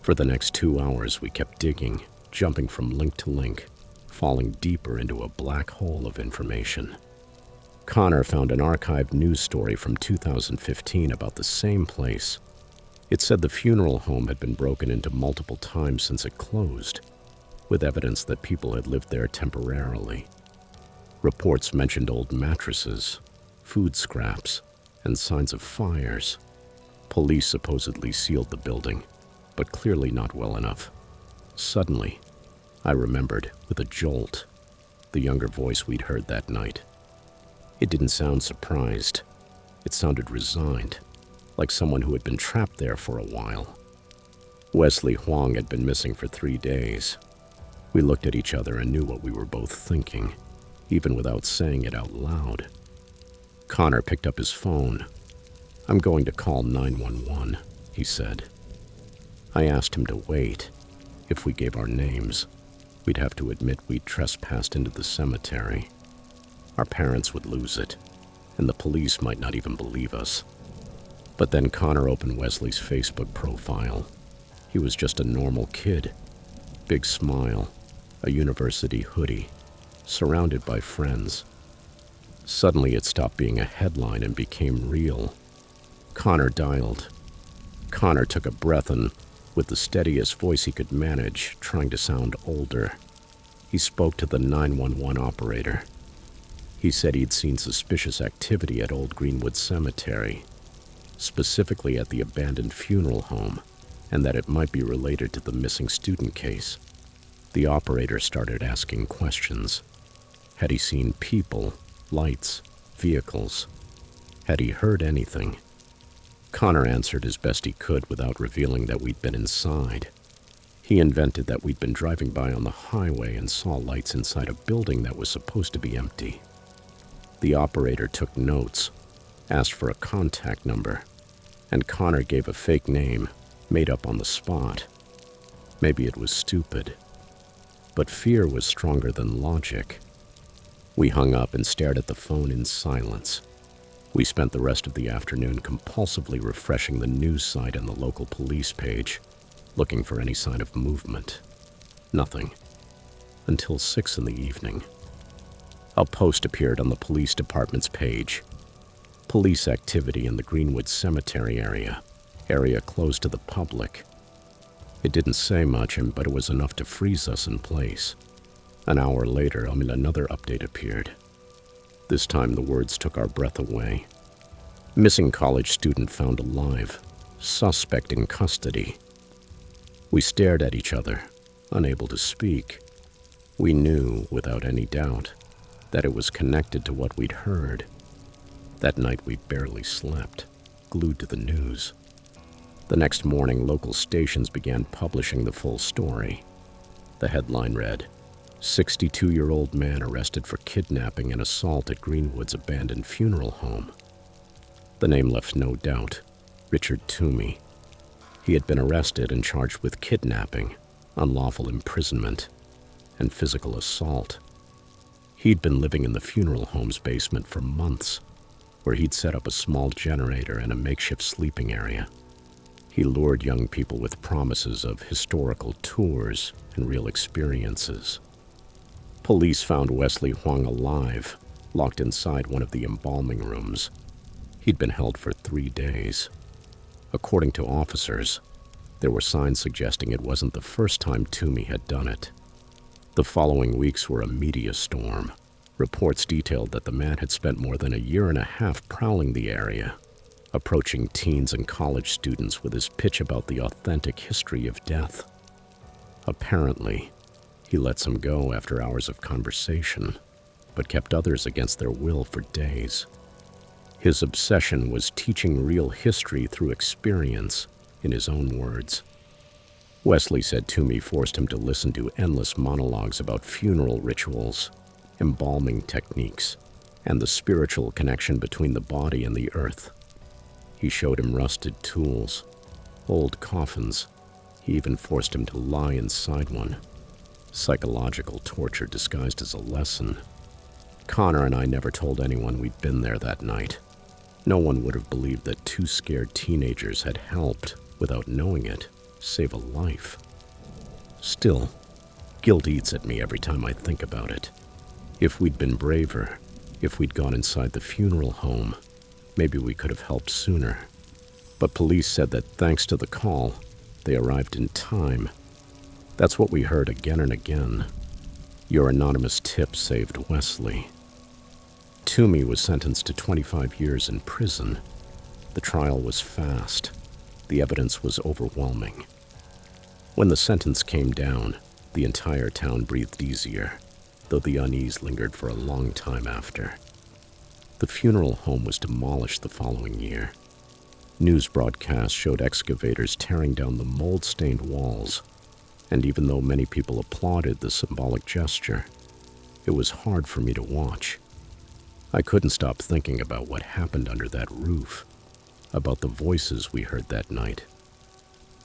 For the next 2 hours, we kept digging, jumping from link to link, falling deeper into a black hole of information. Connor found an archived news story from 2015 about the same place. It said the funeral home had been broken into multiple times since it closed, with evidence that people had lived there temporarily. Reports mentioned old mattresses, food scraps, and signs of fires. Police supposedly sealed the building, but clearly not well enough. Suddenly, I remembered, with a jolt, the younger voice we'd heard that night. It didn't sound surprised. It sounded resigned, like someone who had been trapped there for a while. Wesley Huang had been missing for 3 days. We looked at each other and knew what we were both thinking, even without saying it out loud. Connor picked up his phone. "I'm going to call 911, he said. I asked him to wait. If we gave our names, we'd have to admit we'd trespassed into the cemetery. Our parents would lose it, and the police might not even believe us. But then Connor opened Wesley's Facebook profile. He was just a normal kid. Big smile, a university hoodie, surrounded by friends. Suddenly it stopped being a headline and became real. Connor dialed. Connor took a breath and, with the steadiest voice he could manage, trying to sound older, he spoke to the 911 operator. He said he'd seen suspicious activity at Old Greenwood Cemetery, specifically at the abandoned funeral home, and that it might be related to the missing student case. The operator started asking questions. Had he seen people, lights, vehicles? Had he heard anything? Connor answered as best he could without revealing that we'd been inside. He invented that we'd been driving by on the highway and saw lights inside a building that was supposed to be empty. The operator took notes, asked for a contact number, and Connor gave a fake name, made up on the spot. Maybe it was stupid, but fear was stronger than logic. We hung up and stared at the phone in silence. We spent the rest of the afternoon compulsively refreshing the news site and the local police page, looking for any sign of movement. Nothing. Until 6 in the evening. A post appeared on the police department's page. Police activity in the Greenwood Cemetery area closed to the public. It didn't say much, but it was enough to freeze us in place. An hour later, another update appeared. This time the words took our breath away. Missing college student found alive. Suspect in custody. We stared at each other, unable to speak. We knew, without any doubt, that it was connected to what we'd heard. That night we barely slept, glued to the news. The next morning, local stations began publishing the full story. The headline read, 62-year-old man arrested for kidnapping and assault at Greenwood's abandoned funeral home. The name left no doubt. Richard Toomey. He had been arrested and charged with kidnapping, unlawful imprisonment, and physical assault. He'd been living in the funeral home's basement for months, where he'd set up a small generator and a makeshift sleeping area. He lured young people with promises of historical tours and real experiences. Police found Wesley Huang alive, locked inside one of the embalming rooms. He'd been held for 3 days. According to officers, there were signs suggesting it wasn't the first time Toomey had done it. The following weeks were a media storm. Reports detailed that the man had spent more than a year and a half prowling the area, approaching teens and college students with his pitch about the authentic history of death. Apparently, he let some go after hours of conversation, but kept others against their will for days. His obsession was teaching real history through experience, in his own words. Wesley said Toomey forced him to listen to endless monologues about funeral rituals, embalming techniques, and the spiritual connection between the body and the earth. He showed him rusted tools, old coffins. He even forced him to lie inside one. Psychological torture disguised as a lesson. Connor and I never told anyone we'd been there that night. No one would have believed that 2 scared teenagers had helped, without knowing it, save a life. Still, guilt eats at me every time I think about it. If we'd been braver, if we'd gone inside the funeral home, maybe we could have helped sooner. But police said that thanks to the call, they arrived in time. That's what we heard again and again. Your anonymous tip saved Wesley. Toomey was sentenced to 25 years in prison. The trial was fast. The evidence was overwhelming. When the sentence came down, the entire town breathed easier, though the unease lingered for a long time after. The funeral home was demolished the following year. News broadcasts showed excavators tearing down the mold-stained walls, and even though many people applauded the symbolic gesture, it was hard for me to watch. I couldn't stop thinking about what happened under that roof, about the voices we heard that night.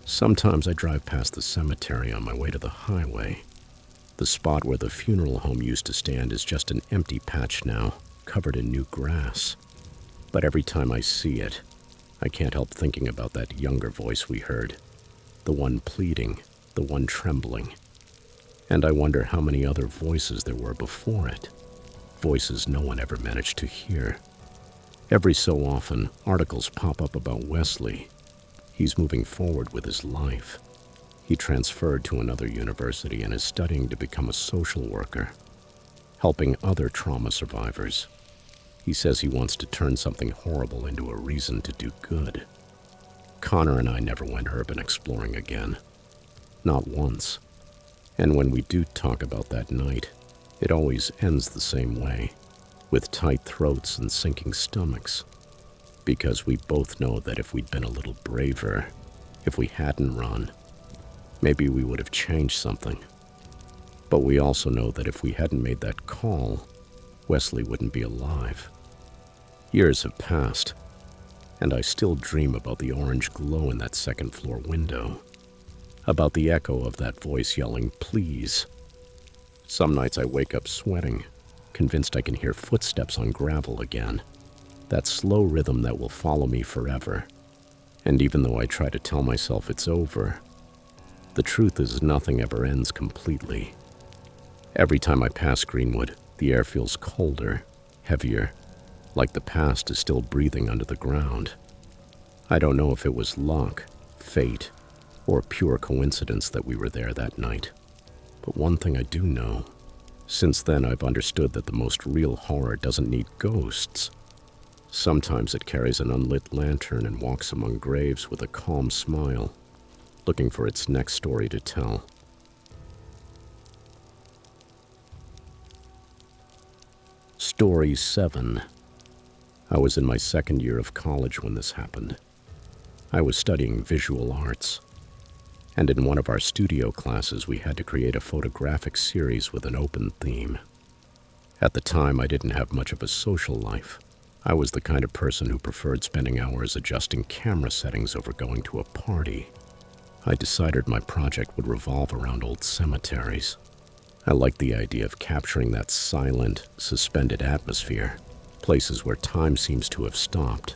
Sometimes I drive past the cemetery on my way to the highway. The spot where the funeral home used to stand is just an empty patch now, covered in new grass. But every time I see it, I can't help thinking about that younger voice we heard, the one pleading, the one trembling. And I wonder how many other voices there were before it, voices no one ever managed to hear. Every so often, articles pop up about Wesley. He's moving forward with his life. He transferred to another university and is studying to become a social worker, helping other trauma survivors. He says he wants to turn something horrible into a reason to do good. Connor and I never went urban exploring again. Not once. And when we do talk about that night, it always ends the same way, with tight throats and sinking stomachs. Because we both know that if we'd been a little braver, if we hadn't run, maybe we would have changed something. But we also know that if we hadn't made that call, Wesley wouldn't be alive. Years have passed, and I still dream about the orange glow in that second-floor window, about the echo of that voice yelling, "Please." Some nights I wake up sweating, convinced I can hear footsteps on gravel again, that slow rhythm that will follow me forever. And even though I try to tell myself it's over, the truth is nothing ever ends completely. Every time I pass Greenwood, the air feels colder, heavier, like the past is still breathing under the ground. I don't know if it was luck, fate, or pure coincidence that we were there that night. But one thing I do know, since then I've understood that the most real horror doesn't need ghosts. Sometimes it carries an unlit lantern and walks among graves with a calm smile, looking for its next story to tell. Story 7. I was in my second year of college when this happened. I was studying visual arts, and in one of our studio classes we had to create a photographic series with an open theme. At the time, I didn't have much of a social life. I was the kind of person who preferred spending hours adjusting camera settings over going to a party. I decided my project would revolve around old cemeteries. I liked the idea of capturing that silent, suspended atmosphere, places where time seems to have stopped.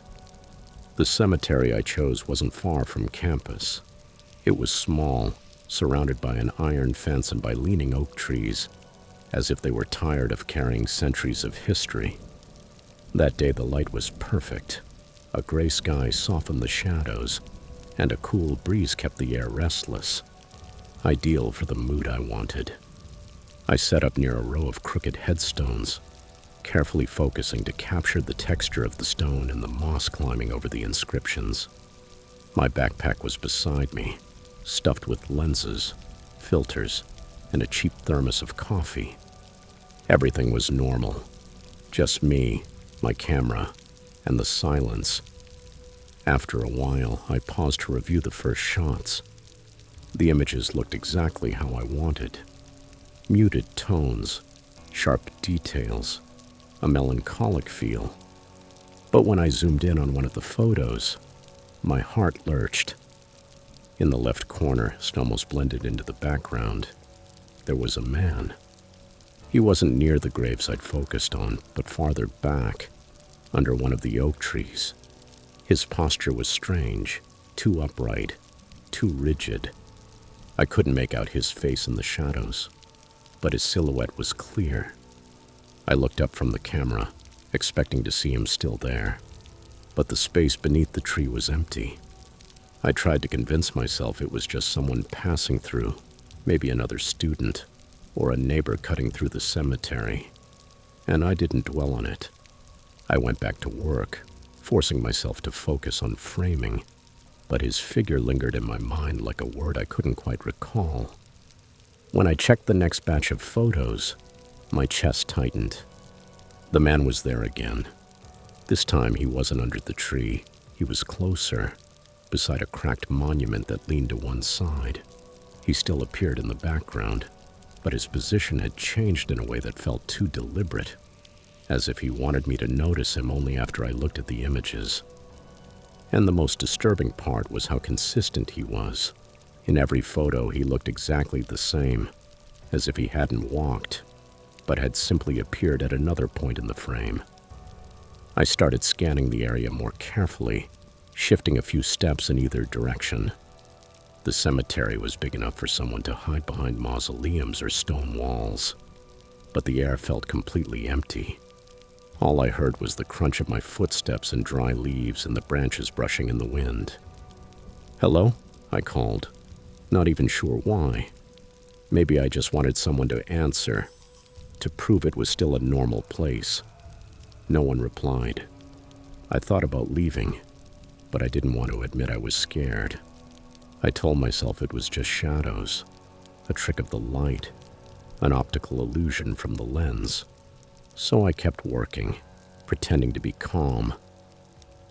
The cemetery I chose wasn't far from campus. It was small, surrounded by an iron fence and by leaning oak trees, as if they were tired of carrying centuries of history. That day the light was perfect. A gray sky softened the shadows, and a cool breeze kept the air restless. Ideal for the mood I wanted. I set up near a row of crooked headstones, carefully focusing to capture the texture of the stone and the moss climbing over the inscriptions. My backpack was beside me, stuffed with lenses, filters, and a cheap thermos of coffee. Everything was normal. Just me, my camera, and the silence. After a while, I paused to review the first shots. The images looked exactly how I wanted. Muted tones, sharp details, a melancholic feel. But when I zoomed in on one of the photos, my heart lurched. In the left corner, it almost blended into the background, there was a man. He wasn't near the graves I'd focused on, but farther back, under one of the oak trees. His posture was strange, too upright, too rigid. I couldn't make out his face in the shadows, but his silhouette was clear. I looked up from the camera, expecting to see him still there, but the space beneath the tree was empty. I tried to convince myself it was just someone passing through, maybe another student, or a neighbor cutting through the cemetery, and I didn't dwell on it. I went back to work, forcing myself to focus on framing, but his figure lingered in my mind like a word I couldn't quite recall. When I checked the next batch of photos, my chest tightened. The man was there again. This time he wasn't under the tree. He was closer, beside a cracked monument that leaned to one side. He still appeared in the background, but his position had changed in a way that felt too deliberate, as if he wanted me to notice him only after I looked at the images. And the most disturbing part was how consistent he was. In every photo, he looked exactly the same, as if he hadn't walked, but had simply appeared at another point in the frame. I started scanning the area more carefully, shifting a few steps in either direction. The cemetery was big enough for someone to hide behind mausoleums or stone walls, but the air felt completely empty. All I heard was the crunch of my footsteps in dry leaves and the branches brushing in the wind. "Hello?" I called, not even sure why. Maybe I just wanted someone to answer, to prove it was still a normal place. No one replied. I thought about leaving, but I didn't want to admit I was scared. I told myself it was just shadows, a trick of the light, an optical illusion from the lens. So I kept working, pretending to be calm.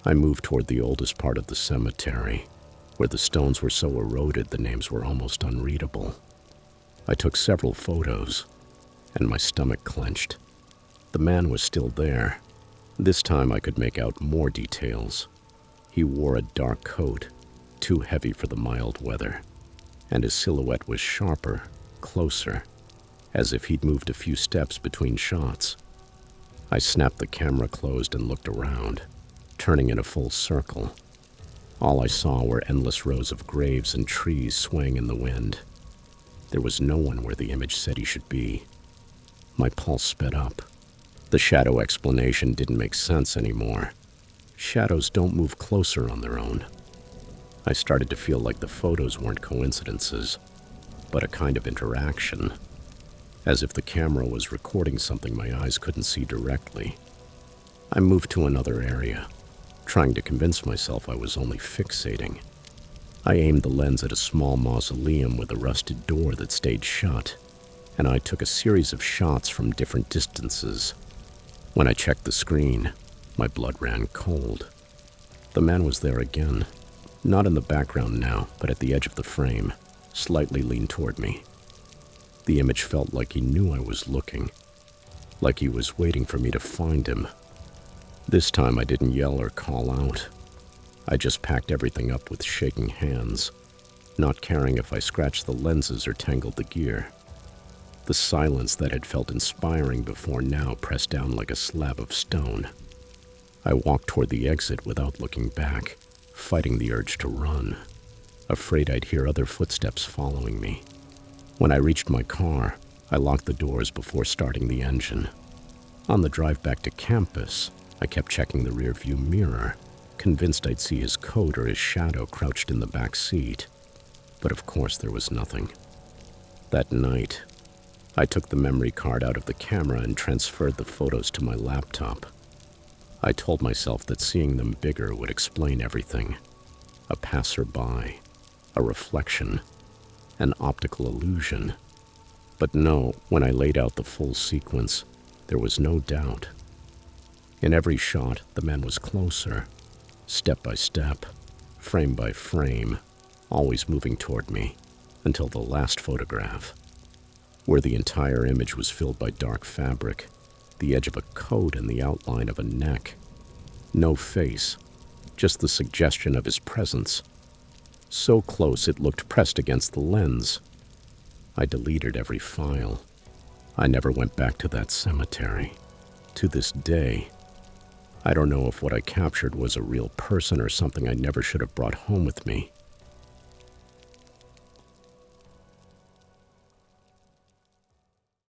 I moved toward the oldest part of the cemetery, where the stones were so eroded the names were almost unreadable. I took several photos, and my stomach clenched. The man was still there. This time I could make out more details. He wore a dark coat, too heavy for the mild weather, and his silhouette was sharper, closer, as if he'd moved a few steps between shots. I snapped the camera closed and looked around, turning in a full circle. All I saw were endless rows of graves and trees swaying in the wind. There was no one where the image said he should be. My pulse sped up. The shadow explanation didn't make sense anymore. Shadows don't move closer on their own. I started to feel like the photos weren't coincidences, but a kind of interaction, as if the camera was recording something my eyes couldn't see directly. I moved to another area, trying to convince myself I was only fixating. I aimed the lens at a small mausoleum with a rusted door that stayed shut, and I took a series of shots from different distances. When I checked the screen, my blood ran cold. The man was there again, not in the background now, but at the edge of the frame, slightly leaned toward me. The image felt like he knew I was looking, like he was waiting for me to find him. This time I didn't yell or call out. I just packed everything up with shaking hands, not caring if I scratched the lenses or tangled the gear. The silence that had felt inspiring before now pressed down like a slab of stone. I walked toward the exit without looking back, fighting the urge to run, afraid I'd hear other footsteps following me. When I reached my car, I locked the doors before starting the engine. On the drive back to campus, I kept checking the rearview mirror, convinced I'd see his coat or his shadow crouched in the back seat. But of course there was nothing. That night, I took the memory card out of the camera and transferred the photos to my laptop. I told myself that seeing them bigger would explain everything. A passerby, a reflection, an optical illusion. But no, when I laid out the full sequence, there was no doubt. In every shot, the man was closer, step by step, frame by frame, always moving toward me, until the last photograph, where the entire image was filled by dark fabric, the edge of a coat and the outline of a neck. No face, just the suggestion of his presence. So close it looked pressed against the lens. I deleted every file. I never went back to that cemetery. To this day, I don't know if what I captured was a real person or something I never should have brought home with me.